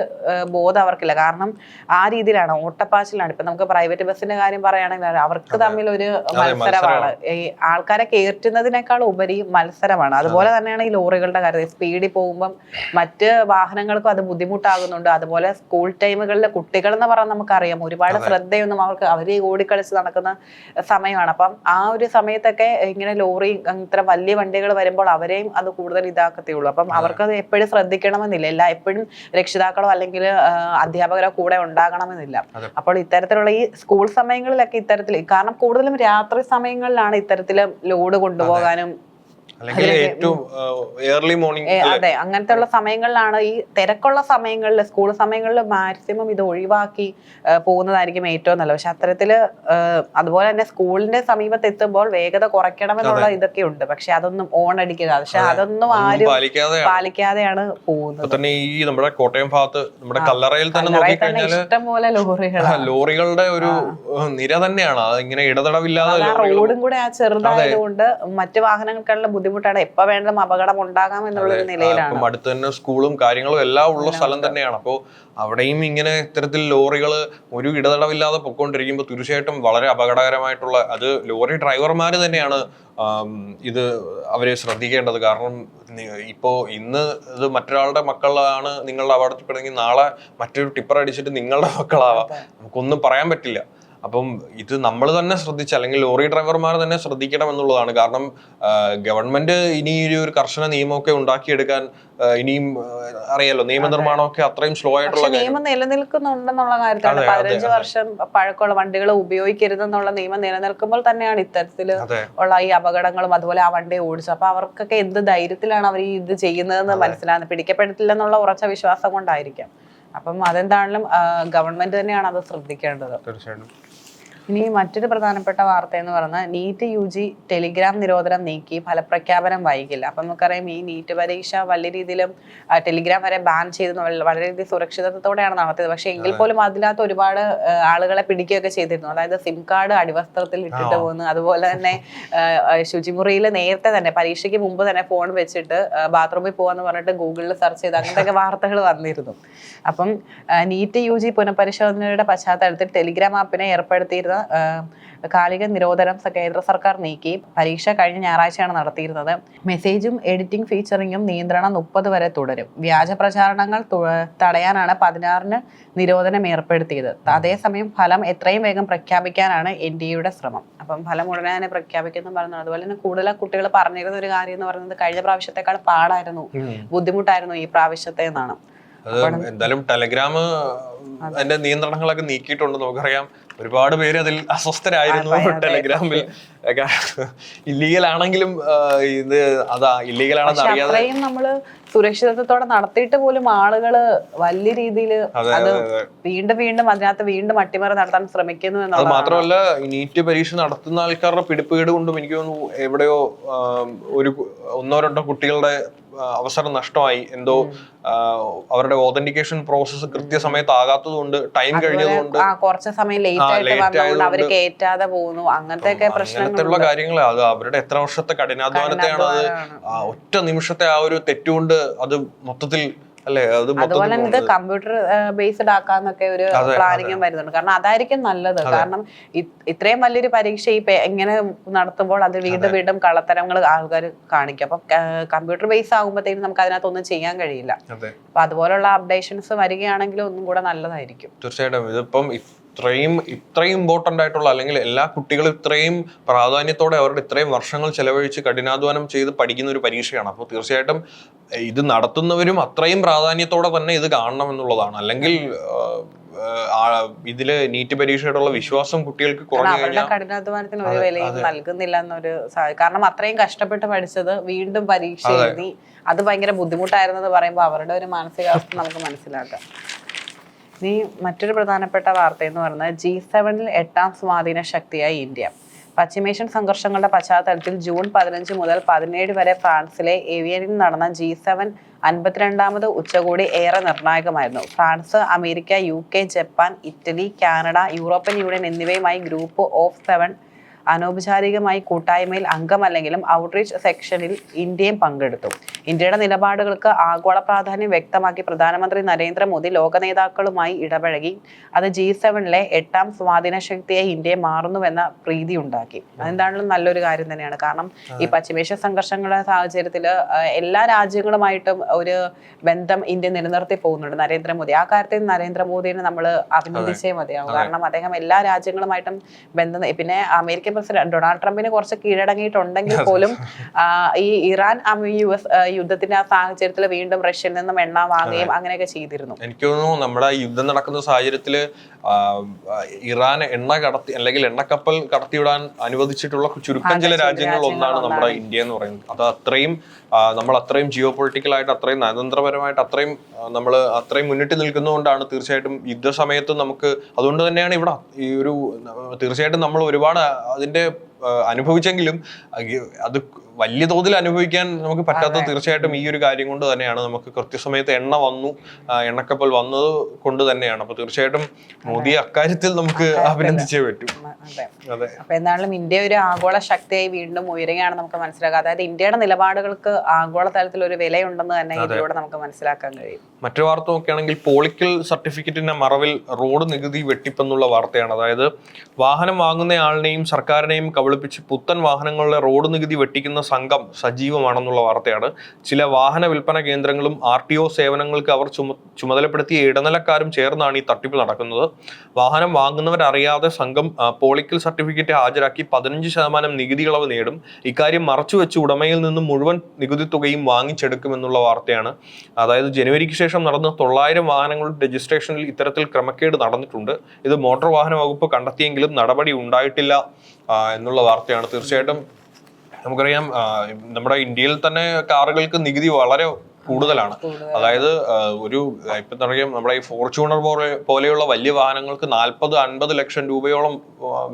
ബോധം അവർക്കില്ല. കാരണം ആ രീതിയിലാണ്, ഓട്ടപ്പാച്ചിലാണ്. ഇപ്പൊ നമുക്ക് പ്രൈവറ്റ് ബസ്സിന്റെ കാര്യം പറയുകയാണെങ്കിൽ അവർക്ക് തമ്മിൽ ഒരു മത്സരമാണ്. ഈ ആൾക്കാരെ കയറ്റുന്നതിനേക്കാൾ ഉപരി മത്സരമാണ്. അതുപോലെ തന്നെയാണ് ഈ ലോറികളുടെ കാര്യത്തിൽ. സ്പീഡിൽ പോകുമ്പം മറ്റ് വാഹനങ്ങൾക്കും അത് ബുദ്ധിമുട്ടാകുന്നുണ്ട്. അതുപോലെ സ്കൂൾ ടൈമുകളിലെ കുട്ടികൾ എന്ന് പറഞ്ഞാൽ നമുക്കറിയാം ഒരുപാട് ശ്രദ്ധയൊന്നും അവർ ഓടിക്കളിച്ച് നടക്കുന്ന സമയമാണ്. അപ്പം ആ ഒരു സമയത്തൊക്കെ ഇങ്ങനെ ലോറി ഇത്ര വലിയ വണ്ടികൾ വരുമ്പോൾ അവരെയും അത് കൂടുതൽ ഇതാക്കത്തേ അപ്പം അവർക്കത് എപ്പോഴും ശ്രദ്ധിക്കണമെന്നില്ല. എപ്പോഴും രക്ഷിതാക്കളോ അല്ലെങ്കിൽ അധ്യാപകരോ കൂടെ ഉണ്ടാകണമെന്നില്ല. അപ്പോൾ ഇത്തരത്തിലുള്ള ഈ സ്കൂൾ സമയങ്ങളിലൊക്കെ ഇത്തരത്തിൽ, കാരണം കൂടുതലും രാത്രി സമയങ്ങളിലാണ് ഇത്തരത്തില് ലോഡ് കൊണ്ടുപോകാനും അതെ അങ്ങനത്തെ ഉള്ള സമയങ്ങളിലാണ്, ഈ തിരക്കുള്ള സമയങ്ങളിൽ സ്കൂൾ സമയങ്ങളിൽ മാക്സിമം ഇത് ഒഴിവാക്കി പോകുന്നതായിരിക്കും ഏറ്റവും നല്ലത്. പക്ഷെ അത്തരത്തില് അതുപോലെ തന്നെ സ്കൂളിന്റെ സമീപത്ത് എത്തുമ്പോൾ വേഗത കുറയ്ക്കണമെന്നുള്ള ഇതൊക്കെ ഉണ്ട്. പക്ഷെ അതൊന്നും അടിക്കുക, പക്ഷെ അതൊന്നും ആരും പാലിക്കാതെയാണ് പോകുന്നത്. ഈ നമ്മുടെ കോട്ടയം ഭാഗത്ത് നമ്മുടെ കല്ലറയിൽ തന്നെ ഇഷ്ടംപോലെ ലോറികളുടെ ഒരു നിര തന്നെയാണ്. ഇങ്ങനെ ഇടതടവില്ലാതെ റോഡും കൂടെ ആ ചെറുതായതുകൊണ്ട് മറ്റു വാഹനങ്ങൾക്കുള്ള ബുദ്ധിമുട്ടാണ്. എപ്പോ വേണ്ടതും അപകടം ഉണ്ടാകാം എന്നുള്ളൊരു നിലയിലാണ്. അടുത്ത് തന്നെ സ്കൂളും കാര്യങ്ങളും എല്ലാം ഉള്ള സ്ഥലം തന്നെയാണ്. അപ്പോൾ അവിടെയും ഇങ്ങനെ ഇത്തരത്തിൽ ലോറികൾ ഒരു ഇടതടവില്ലാതെ പൊക്കോണ്ടിരിക്കുമ്പോൾ തീർച്ചയായിട്ടും വളരെ അപകടകരമായിട്ടുള്ള, അത് ലോറി ഡ്രൈവർമാര് തന്നെയാണ് ഇത് അവരെ ശ്രദ്ധിക്കേണ്ടത്. കാരണം ഇപ്പോ ഇന്ന് ഇത് മറ്റൊരാളുടെ മക്കളാണ് നിങ്ങളുടെ അപകടത്തിൽപ്പെടുന്നെങ്കിൽ നാളെ മറ്റൊരു ടിപ്പർ അടിച്ചിട്ട് നിങ്ങളുടെ മക്കളാവാം. നമുക്കൊന്നും പറയാൻ പറ്റില്ല. അപ്പം ഇത് നമ്മൾ തന്നെ ശ്രദ്ധിച്ച്, അല്ലെങ്കിൽ ലോറി ഡ്രൈവർമാർ തന്നെ ശ്രദ്ധിക്കണം എന്നുള്ളതാണ്. കാരണം ഗവൺമെന്റ് ഇനി ഒരു കർശന നിയമമൊക്കെ ഉണ്ടാക്കിയെടുക്കാൻ ഇനിയും അറിയാലോ, നിയമനിർമ്മാണമൊക്കെ അത്രയും സ്ലോ ആയിട്ടുള്ള നിയമം നിലനിൽക്കുന്നുണ്ടെന്നുള്ള കാര്യത്തിലാണ്. 15 വർഷം പഴക്കമുള്ള വണ്ടികൾ ഉപയോഗിക്കരുതെന്നുള്ള നിയമം നിലനിൽക്കുമ്പോൾ തന്നെയാണ് ഇത്തരത്തിൽ ഉള്ള ഈ അപകടങ്ങളും അതുപോലെ ആ വണ്ടി ഓടിച്ചു. അപ്പൊ അവർക്കൊക്കെ എന്ത് ധൈര്യത്തിലാണ് അവർ ഇത് ചെയ്യുന്നതെന്ന് മനസ്സിലാകുന്നത്. പിടിക്കപ്പെട്ടില്ലെന്നുള്ള ഉറച്ച വിശ്വാസം കൊണ്ടായിരിക്കാം. അപ്പം അതെന്താണെങ്കിലും ഗവൺമെന്റ് തന്നെയാണ് അത് ശ്രദ്ധിക്കേണ്ടത്. തീർച്ചയായിട്ടും. ഇനി മറ്റൊരു പ്രധാനപ്പെട്ട വാർത്ത എന്ന് പറഞ്ഞാൽ നീറ്റ് UG ടെലിഗ്രാം നിരോധനം നീക്കി, ഫലപ്രഖ്യാപനം വൈകില്ല. അപ്പം നമുക്കറിയാം ഈ നീറ്റ് പരീക്ഷ വലിയ രീതിയിലും ടെലിഗ്രാം വരെ ബാൻ ചെയ്ത് വളരെ രീതിയിൽ സുരക്ഷിതത്വത്തോടെയാണ് നടത്തിയത്. പക്ഷെ എങ്കിൽ പോലും അതിനകത്ത് ഒരുപാട് ആളുകളെ പിടിക്കുകയൊക്കെ ചെയ്തിരുന്നു. അതായത് സിം കാർഡ് അടിവസ്ത്രത്തിൽ ഇട്ടിട്ട് പോകുന്നു. അതുപോലെ തന്നെ ശുചിമുറിയിൽ നേരത്തെ തന്നെ പരീക്ഷയ്ക്ക് മുമ്പ് തന്നെ ഫോൺ വെച്ചിട്ട് ബാത്റൂമിൽ പോകാന്ന് പറഞ്ഞിട്ട് ഗൂഗിളിൽ സെർച്ച് ചെയ്ത് അങ്ങനത്തെ വാർത്തകൾ വന്നിരുന്നു. അപ്പം നീറ്റ് UG പുനഃപരിശോധനയുടെ പശ്ചാത്തലത്തിൽ ടെലിഗ്രാം ആപ്പിനെ ഏർപ്പെടുത്തിയിരുന്ന കാലിക നിരോധനം കേന്ദ്ര സർക്കാർ നീക്കി. പരീക്ഷ കഴിഞ്ഞ ഞായറാഴ്ചയാണ് നടത്തിയിരുന്നത്. മെസ്സേജും എഡിറ്റിംഗ് ഫീച്ചറിങ്ങും നിയന്ത്രണം 30 വരെ തുടരും. വ്യാജ പ്രചാരണങ്ങൾ തടയാനാണ് 16-ന് നിരോധനം ഏർപ്പെടുത്തിയത്. അതേസമയം ഫലം എത്രയും വേഗം പ്രഖ്യാപിക്കാനാണ് NDAയുടെ ശ്രമം. അപ്പം ഫലം ഉടനെ തന്നെ പ്രഖ്യാപിക്കുന്നു പറഞ്ഞു. അതുപോലെ തന്നെ കൂടുതൽ കുട്ടികൾ പറഞ്ഞിരുന്ന ഒരു കാര്യം എന്ന് പറയുന്നത് കഴിഞ്ഞ പ്രാവശ്യത്തെക്കാൾ പാടായിരുന്നു, ബുദ്ധിമുട്ടായിരുന്നു ഈ പ്രാവശ്യത്തെ എന്നാണ്. എന്തായാലും ടെലഗ്രാം അതിന്റെ നിയന്ത്രണങ്ങളൊക്കെ നീക്കിയിട്ടുണ്ട്. നമുക്കറിയാം ഒരുപാട് പേര് അതിൽ അസ്വസ്ഥരായിരുന്നു. ടെലഗ്രാമിൽ ഇല്ലീഗൽ ആണെങ്കിലും ഇത് അതാ ഇല്ലീഗൽ ആണെന്ന് അറിയാതെ അത്രയും നമ്മള് സുരക്ഷിതത്വത്തോടെ നടത്തിയിട്ട് പോലും ആളുകള് വലിയ രീതിയിൽ അത് വീണ്ടും അതിനകത്ത് വീണ്ടും അട്ടിമറി നടത്താൻ ശ്രമിക്കുന്നു എന്നുള്ളത്. അത് മാത്രമല്ല, നീറ്റ് പരീക്ഷ നടത്തുന്ന ആൾക്കാരുടെ പിടിപ്പുകേട് കൊണ്ടും എനിക്ക് തോന്നുന്നു എവിടെയോ ഒന്നോ രണ്ടോ കുട്ടികളുടെ അവസരം നഷ്ടമായി. എന്തോ അവരുടെ ഓതന്റിക്കേഷൻ പ്രോസസ്സ് കൃത്യസമയത്ത് ആകാത്തത് കൊണ്ട്, ടൈം കഴിഞ്ഞതുകൊണ്ട് കുറച്ച് സമയം ലേറ്റ് ആയിട്ട് അവര് കേറ്റാതെ പോകുന്നു. അങ്ങനത്തെ പ്രശ്നങ്ങളുള്ള കാര്യങ്ങൾ അത് അവരുടെ എത്ര വർഷത്തെ കഠിനാധ്വാനത്തെയാണ് അത് ഒറ്റ നിമിഷത്തെ ആ ഒരു തെറ്റുകൊണ്ട് അത് മൊത്തത്തിൽ അതുപോലെ തന്നെ ഇത് കമ്പ്യൂട്ടർ ബേസ്ഡ് ആക്കാന്നൊക്കെ ഒരു പ്ലാനിങ്ങും വരുന്നുണ്ട്. കാരണം അതായിരിക്കും നല്ലത്. കാരണം ഇത്രയും വലിയൊരു പരീക്ഷ എങ്ങനെ നടത്തുമ്പോൾ അത് വീണ്ടും കള്ളത്തരങ്ങൾ ആൾക്കാർ കാണിക്കും. അപ്പൊ കമ്പ്യൂട്ടർ ബേസ് ആകുമ്പോഴത്തേക്കും നമുക്ക് അതിനകത്തൊന്നും ചെയ്യാൻ കഴിയില്ല. അപ്പൊ അതുപോലുള്ള അപ്ഡേഷൻസ് വരികയാണെങ്കിൽ ഒന്നും കൂടെ നല്ലതായിരിക്കും. തീർച്ചയായിട്ടും. ഇതിപ്പം ഇത്രയും ഇമ്പോർട്ടന്റ് ആയിട്ടുള്ള, അല്ലെങ്കിൽ എല്ലാ കുട്ടികളും ഇത്രയും പ്രാധാന്യത്തോടെ അവരുടെ ഇത്രയും വർഷങ്ങൾ ചെലവഴിച്ച് കഠിനാധ്വാനം ചെയ്ത് പഠിക്കുന്ന ഒരു പരീക്ഷയാണ്. അപ്പോൾ തീർച്ചയായിട്ടും ഇത് നടത്തുന്നവരും അത്രയും പ്രാധാന്യത്തോടെ തന്നെ ഇത് കാണണം എന്നുള്ളതാണ്. അല്ലെങ്കിൽ ഇതില് നീറ്റ് പരീക്ഷയോടുള്ള വിശ്വാസം കുട്ടികൾക്ക് കുറഞ്ഞു കഴിഞ്ഞാൽ കഠിനാധ്വാനത്തിന് ഒരു വിലയും നൽകുന്നില്ല എന്നൊരു, കാരണം അത്രയും കഷ്ടപ്പെട്ട് പഠിച്ചത് വീണ്ടും പരീക്ഷ എഴുതി അത് ഭയങ്കര ബുദ്ധിമുട്ടായിരുന്നത് പറയുമ്പോൾ അവരുടെ ഒരു മാനസികാവസ്ഥ നമുക്ക് മനസ്സിലാക്കാം. ഇനി മറ്റൊരു പ്രധാനപ്പെട്ട വാർത്ത എന്ന് പറയുന്നത് G7-ൽ 8ാം സ്വാധീന ശക്തിയായി ഇന്ത്യ. പശ്ചിമേഷ്യൻ സംഘർഷങ്ങളുടെ പശ്ചാത്തലത്തിൽ ജൂൺ 15 മുതൽ 17 വരെ ഫ്രാൻസിലെ ഏവിയനിൽ നടന്ന G7 52ാമത് ഉച്ചകോടി ഏറെ നിർണായകമായിരുന്നു. France, America, UK, Japan, Italy, Canada, European union എന്നിവയുമായി ഗ്രൂപ്പ് ഓഫ് 7 അനൗപചാരികമായി കൂട്ടായ്മയിൽ അംഗമല്ലെങ്കിലും ഔട്ട്റീച്ച് സെക്ഷനിൽ ഇന്ത്യയും പങ്കെടുത്തു. ഇന്ത്യയുടെ നിലപാടുകൾക്ക് ആഗോള പ്രാധാന്യം വ്യക്തമാക്കി പ്രധാനമന്ത്രി നരേന്ദ്രമോദി ലോക നേതാക്കളുമായി ഇടപഴകി. അത് G7-ലെ 8ാം സ്വാധീന ശക്തിയായി ഇന്ത്യയെ മാറുന്നുവെന്ന പ്രീതി ഉണ്ടാക്കി. അതെന്താണെങ്കിലും നല്ലൊരു കാര്യം തന്നെയാണ്. കാരണം ഈ പശ്ചിമേഷ്യ സംഘർഷങ്ങളുടെ സാഹചര്യത്തിൽ എല്ലാ രാജ്യങ്ങളുമായിട്ടും ഒരു ബന്ധം ഇന്ത്യ നിലനിർത്തി പോകുന്നുണ്ട് നരേന്ദ്രമോദി. ആ കാര്യത്തിൽ നരേന്ദ്രമോദിനെ നമ്മൾ അഭിനന്ദിച്ചേ മതിയാവും. കാരണം അദ്ദേഹം എല്ലാ രാജ്യങ്ങളുമായിട്ടും ബന്ധം, പിന്നെ അമേരിക്കൻ പ്രസിഡന്റ് ഡൊണാൾഡ് ട്രംപിന് കുറച്ച് കീഴടങ്ങിയിട്ടുണ്ടെങ്കിൽ പോലും ഈ ഇറാൻ US യുദ്ധത്തിന്റെ ആ സാഹചര്യത്തിൽ വീണ്ടും റഷ്യയിൽ നിന്നും എണ്ണ വാങ്ങുകയും അങ്ങനെയൊക്കെ ചെയ്തിരുന്നു. എനിക്ക് തോന്നുന്നു നമ്മുടെ യുദ്ധം നടക്കുന്ന സാഹചര്യത്തില് ഇറാൻ എണ്ണ കടത്തി അല്ലെങ്കിൽ എണ്ണക്കപ്പൽ കടത്തിവിടാൻ അനുവദിച്ചിട്ടുള്ള ചുരുക്കം ചില രാജ്യങ്ങളിൽ ഒന്നാണ് നമ്മുടെ ഇന്ത്യ എന്ന് പറയുന്നത്. അത് അത്രയും നമ്മൾ അത്രയും ജിയോ പൊളിറ്റിക്കലായിട്ട് അത്രയും നയതന്ത്രപരമായിട്ട് അത്രയും മുന്നിട്ട് നിൽക്കുന്നതുകൊണ്ടാണ് തീർച്ചയായിട്ടും യുദ്ധസമയത്ത് നമുക്ക്, അതുകൊണ്ട് തന്നെയാണ് ഇവിടെ ഈ ഒരു തീർച്ചയായിട്ടും നമ്മൾ ഒരുപാട് അതിന്റെ അനുഭവിച്ചെങ്കിലും അത് വലിയ തോതിൽ അനുഭവിക്കാൻ നമുക്ക് പറ്റാത്തത് തീർച്ചയായിട്ടും ഈ ഒരു കാര്യം കൊണ്ട് തന്നെയാണ്. നമുക്ക് കൃത്യസമയത്ത് എണ്ണക്കപ്പൽ വന്നത് കൊണ്ട് തന്നെയാണ്. അപ്പൊ തീർച്ചയായിട്ടും മോദിയെ അക്കാര്യത്തിൽ നമുക്ക് അഭിനന്ദിച്ചേ പറ്റൂ. അതെ. അപ്പൊ എന്നാലും ഇന്ത്യ ഒരു ആഗോള ശക്തിയായി വീണ്ടും ഉയരുകയാണ് നമുക്ക് മനസ്സിലാക്കുക. അതായത് ഇന്ത്യയുടെ നിലപാടുകൾക്ക് ആഗോള തലത്തിൽ ഒരു വിലയുണ്ടെന്ന് തന്നെ ഇതിലൂടെ നമുക്ക് മനസ്സിലാക്കാൻ കഴിയും. മറ്റൊരു വാർത്ത നോക്കുകയാണെങ്കിൽ പോളിക്കൽ സർട്ടിഫിക്കറ്റിന്റെ മറവിൽ റോഡ് നികുതി വെട്ടിപ്പെന്നുള്ള വാർത്തയാണ്. അതായത് വാഹനം വാങ്ങുന്നയാളിനെയും സർക്കാരിനെയും കബളിപ്പിച്ച് പുത്തൻ വാഹനങ്ങളുടെ റോഡ് നികുതി വെട്ടിക്കുന്ന സംഘം സജീവമാണെന്നുള്ള വാർത്തയാണ്. ചില വാഹന വിൽപ്പന കേന്ദ്രങ്ങളും RTO സേവനങ്ങൾക്ക് അവർ ചുമതലപ്പെടുത്തിയ ഇടനിലക്കാരും ചേർന്നാണ് ഈ തട്ടിപ്പ് നടക്കുന്നത്. വാഹനം വാങ്ങുന്നവരറിയാതെ സംഘം പോളിക്കൽ സർട്ടിഫിക്കറ്റ് ഹാജരാക്കി 15% നികുതി ഇളവ് നേടും. ഇക്കാര്യം മറച്ചുവെച്ച് ഉടമയിൽ നിന്നും മുഴുവൻ നികുതി തുകയും വാങ്ങിച്ചെടുക്കുമെന്നുള്ള വാർത്തയാണ്. അതായത് ജനുവരിക്ക് ശേഷം നടന്ന 900 വാഹനങ്ങളുടെ രജിസ്ട്രേഷനിൽ ഇത്തരത്തിൽ ക്രമക്കേട് നടന്നിട്ടുണ്ട്. ഇത് മോട്ടോർ വാഹന വകുപ്പ് കണ്ടെത്തിയെങ്കിലും നടപടി ഉണ്ടായിട്ടില്ല എന്നുള്ള വാർത്തയാണ്. തീർച്ചയായിട്ടും നമുക്കറിയാം നമ്മുടെ ഇന്ത്യയിൽ തന്നെ കാറുകൾക്ക് നികുതി വളരെ കൂടുതലാണ്. അതായത് ഇപ്പം പറയാം, നമ്മുടെ ഈ ഫോർച്യൂണർ പോലെയുള്ള വലിയ വാഹനങ്ങൾക്ക് 40-50 ലക്ഷം രൂപയോളം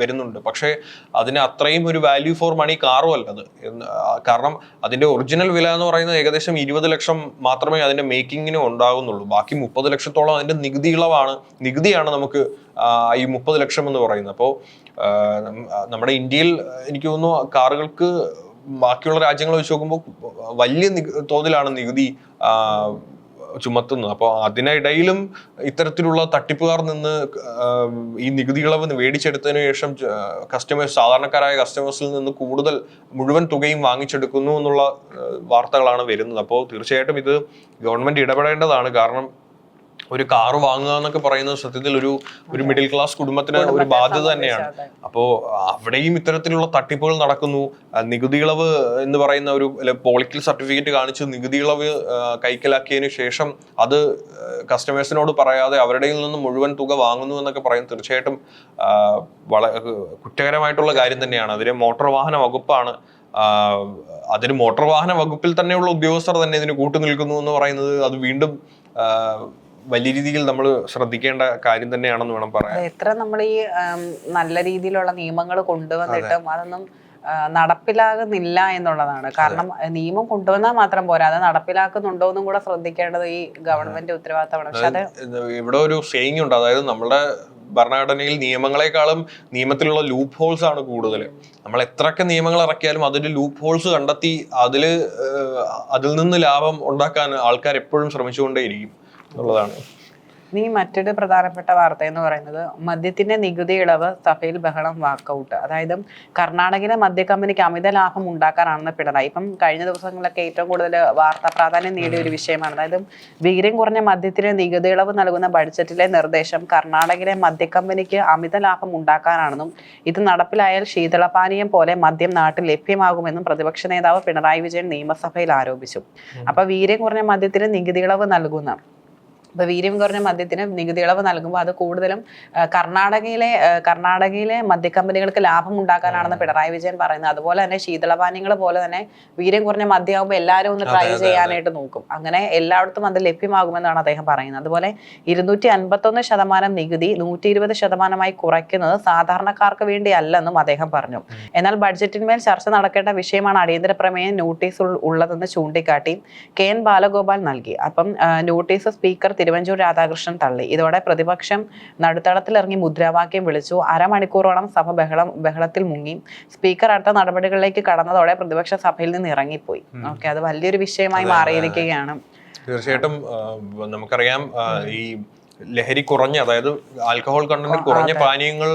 വരുന്നുണ്ട്. പക്ഷേ അതിന് അത്രയും ഒരു വാല്യൂ ഫോർ മണി കാറും അല്ല അത്. കാരണം അതിന്റെ ഒറിജിനൽ വില എന്ന് പറയുന്നത് ഏകദേശം 20 ലക്ഷം മാത്രമേ അതിന്റെ മേക്കിങ്ങിന് ഉണ്ടാകുന്നുള്ളൂ. ബാക്കി 30 ലക്ഷത്തോളം അതിന്റെ നികുതിയാണ് നമുക്ക് ഈ 30 ലക്ഷം എന്ന് പറയുന്നത്. അപ്പോൾ നമ്മുടെ ഇന്ത്യയിൽ എനിക്ക് തോന്നുന്നു കാറുകൾക്ക് ബാക്കിയുള്ള രാജ്യങ്ങൾ വെച്ച് നോക്കുമ്പോൾ വലിയ തോതിലാണ് നികുതി ചുമത്തുന്നത്. അപ്പോൾ അതിനിടയിലും ഇത്തരത്തിലുള്ള തട്ടിപ്പുകാർ നിന്ന് ഈ നികുതി ഇളവ് മേടിച്ചെടുത്തതിനു ശേഷം സാധാരണക്കാരായ കസ്റ്റമേഴ്സിൽ നിന്ന് മുഴുവൻ തുകയും വാങ്ങിച്ചെടുക്കുന്നു എന്നുള്ള വാർത്തകളാണ് വരുന്നത്. അപ്പോൾ തീർച്ചയായിട്ടും ഇത് ഗവൺമെന്റ് ഇടപെടേണ്ടതാണ്. കാരണം ഒരു കാറ് വാങ്ങുക എന്നൊക്കെ പറയുന്നത് സത്യത്തിൽ ഒരു മിഡിൽ ക്ലാസ് കുടുംബത്തിന് ഒരു ബാധ്യത തന്നെയാണ്. അപ്പോൾ അവിടെയും ഇത്തരത്തിലുള്ള തട്ടിപ്പുകൾ നടക്കുന്നു. നികുതി ഇളവ് എന്ന് പറയുന്ന ഒരു പോളിക്കൽ സർട്ടിഫിക്കറ്റ് കാണിച്ച് നികുതി ഇളവ് കൈക്കലാക്കിയതിനു ശേഷം അത് കസ്റ്റമേഴ്സിനോട് പറയാതെ അവരുടെ നിന്ന് മുഴുവൻ തുക വാങ്ങുന്നു എന്നൊക്കെ പറയുന്നത് തീർച്ചയായിട്ടും വളരെ കുറ്റകരമായിട്ടുള്ള കാര്യം തന്നെയാണ്. അതിന് മോട്ടോർ വാഹന വകുപ്പാണ് അതിന് മോട്ടോർ വാഹന വകുപ്പിൽ തന്നെയുള്ള ഉദ്യോഗസ്ഥർ തന്നെ ഇതിന് കൂട്ടുനിൽക്കുന്നു എന്ന് പറയുന്നത് അത് വീണ്ടും വലിയ രീതിയിൽ നമ്മൾ ശ്രദ്ധിക്കേണ്ട കാര്യം തന്നെയാണെന്ന് വേണം പറയാൻ. എത്ര നമ്മൾ ഈ നല്ല രീതിയിലുള്ള നിയമങ്ങൾ കൊണ്ടുവന്നിട്ടും അതൊന്നും നടപ്പിലാകുന്നില്ല എന്നുള്ളതാണ്. കാരണം നിയമം കൊണ്ടുവന്നാൽ മാത്രം പോരാ, അത് നടപ്പിലാക്കുന്നുണ്ടോ എന്നും കൂടെ ശ്രദ്ധിക്കേണ്ടത് ഈ ഗവൺമെന്റ് ഉത്തരവാദിത്തമാണ്. പക്ഷെ അത് ഇവിടെ ഒരു സേയിങ് ഉണ്ട്. അതായത് നമ്മളുടെ ഭരണഘടനയിൽ നിയമങ്ങളെക്കാളും നിയമത്തിലുള്ള ലൂപ്പ് ഹോൾസ് ആണ് കൂടുതൽ. നമ്മൾ എത്രയൊക്കെ നിയമങ്ങൾ ഇറക്കിയാലും അതിന്റെ ലൂപ്പ് ഹോൾസ് കണ്ടെത്തി അതിൽ നിന്ന് ലാഭം ഉണ്ടാക്കാൻ ആൾക്കാർ എപ്പോഴും ശ്രമിച്ചുകൊണ്ടേയിരിക്കും എന്നുള്ളതാണ്. ഇനി മറ്റൊരു പ്രധാനപ്പെട്ട വാർത്ത എന്ന് പറയുന്നത് മദ്യത്തിന്റെ നികുതി ഇളവ്, സഭയിൽ ബഹളം, വാക്കൌട്ട്. അതായത് കർണാടകയിലെ മദ്യ കമ്പനിക്ക് അമിത ലാഭം ഉണ്ടാക്കാനാണെന്ന് പിണറായി. ഇപ്പം കഴിഞ്ഞ ദിവസങ്ങളിലൊക്കെ ഏറ്റവും കൂടുതൽ വാർത്താ പ്രാധാന്യം നേടിയ ഒരു വിഷയമാണ്. അതായത് വീര്യം കുറഞ്ഞ മദ്യത്തിന് നികുതി ഇളവ് നൽകുന്ന ബഡ്ജറ്റിലെ നിർദ്ദേശം കർണാടകയിലെ മദ്യ കമ്പനിക്ക് അമിത ലാഭം ഉണ്ടാക്കാനാണെന്നും ഇത് നടപ്പിലായാൽ ശീതളപാനീയം പോലെ മദ്യം നാട്ടിൽ ലഭ്യമാകുമെന്നും പ്രതിപക്ഷ നേതാവ് പിണറായി വിജയൻ നിയമസഭയിൽ ആരോപിച്ചു. അപ്പൊ വീര്യം കുറഞ്ഞ മദ്യത്തിന് നികുതി ഇളവ് നൽകുന്ന ഇപ്പൊ വീര്യം കുറഞ്ഞ മദ്യത്തിന് നികുതി ഇളവ് നൽകുമ്പോൾ അത് കൂടുതലും കർണാടകയിലെ മദ്യക്കമ്പനികൾക്ക് ലാഭം ഉണ്ടാക്കാനാണെന്ന് പിണറായി വിജയൻ പറയുന്നത്. അതുപോലെ തന്നെ ശീതളപാനീയങ്ങൾ പോലെ തന്നെ വീര്യം കുറഞ്ഞ മദ്യമാകുമ്പോൾ എല്ലാവരും ഒന്ന് ട്രൈ ചെയ്യാനായിട്ട് നോക്കും. അങ്ങനെ എല്ലായിടത്തും അത് ലഭ്യമാകുമെന്നാണ് അദ്ദേഹം പറയുന്നത്. അതുപോലെ 251% നികുതി 120% കുറയ്ക്കുന്നത് സാധാരണക്കാർക്ക് വേണ്ടി അല്ലെന്നും അദ്ദേഹം പറഞ്ഞു. എന്നാൽ ബഡ്ജറ്റിന്മേൽ ചർച്ച നടക്കേണ്ട വിഷയമാണ് അടിയന്തര പ്രമേയ നോട്ടീസ് ഉള്ളതെന്ന് ചൂണ്ടിക്കാട്ടി KN ബാലഗോപാൽ നൽകി. അപ്പം നോട്ടീസ് സ്പീക്കർ തിരുവഞ്ചൂർ രാധാകൃഷ്ണൻ തള്ളി. ഇതോടെ പ്രതിപക്ഷം നടുത്തളത്തിലിറങ്ങി മുദ്രാവാക്യം വിളിച്ചു. അരമണിക്കൂറോളം സഭ ബഹളത്തിൽ മുങ്ങി. സ്പീക്കർ അടുത്ത നടപടികളിലേക്ക് കടന്നതോടെ പ്രതിപക്ഷ സഭയിൽ നിന്ന് ഇറങ്ങിപ്പോയി. ഓക്കെ, അത് വലിയൊരു വിഷയമായി മാറിയിരിക്കുകയാണ്. തീർച്ചയായിട്ടും നമുക്കറിയാം ഈ ലഹരി കുറഞ്ഞ, അതായത് ആൽക്കഹോൾ കണ്ടന്റ് കുറഞ്ഞ പാനീയങ്ങൾ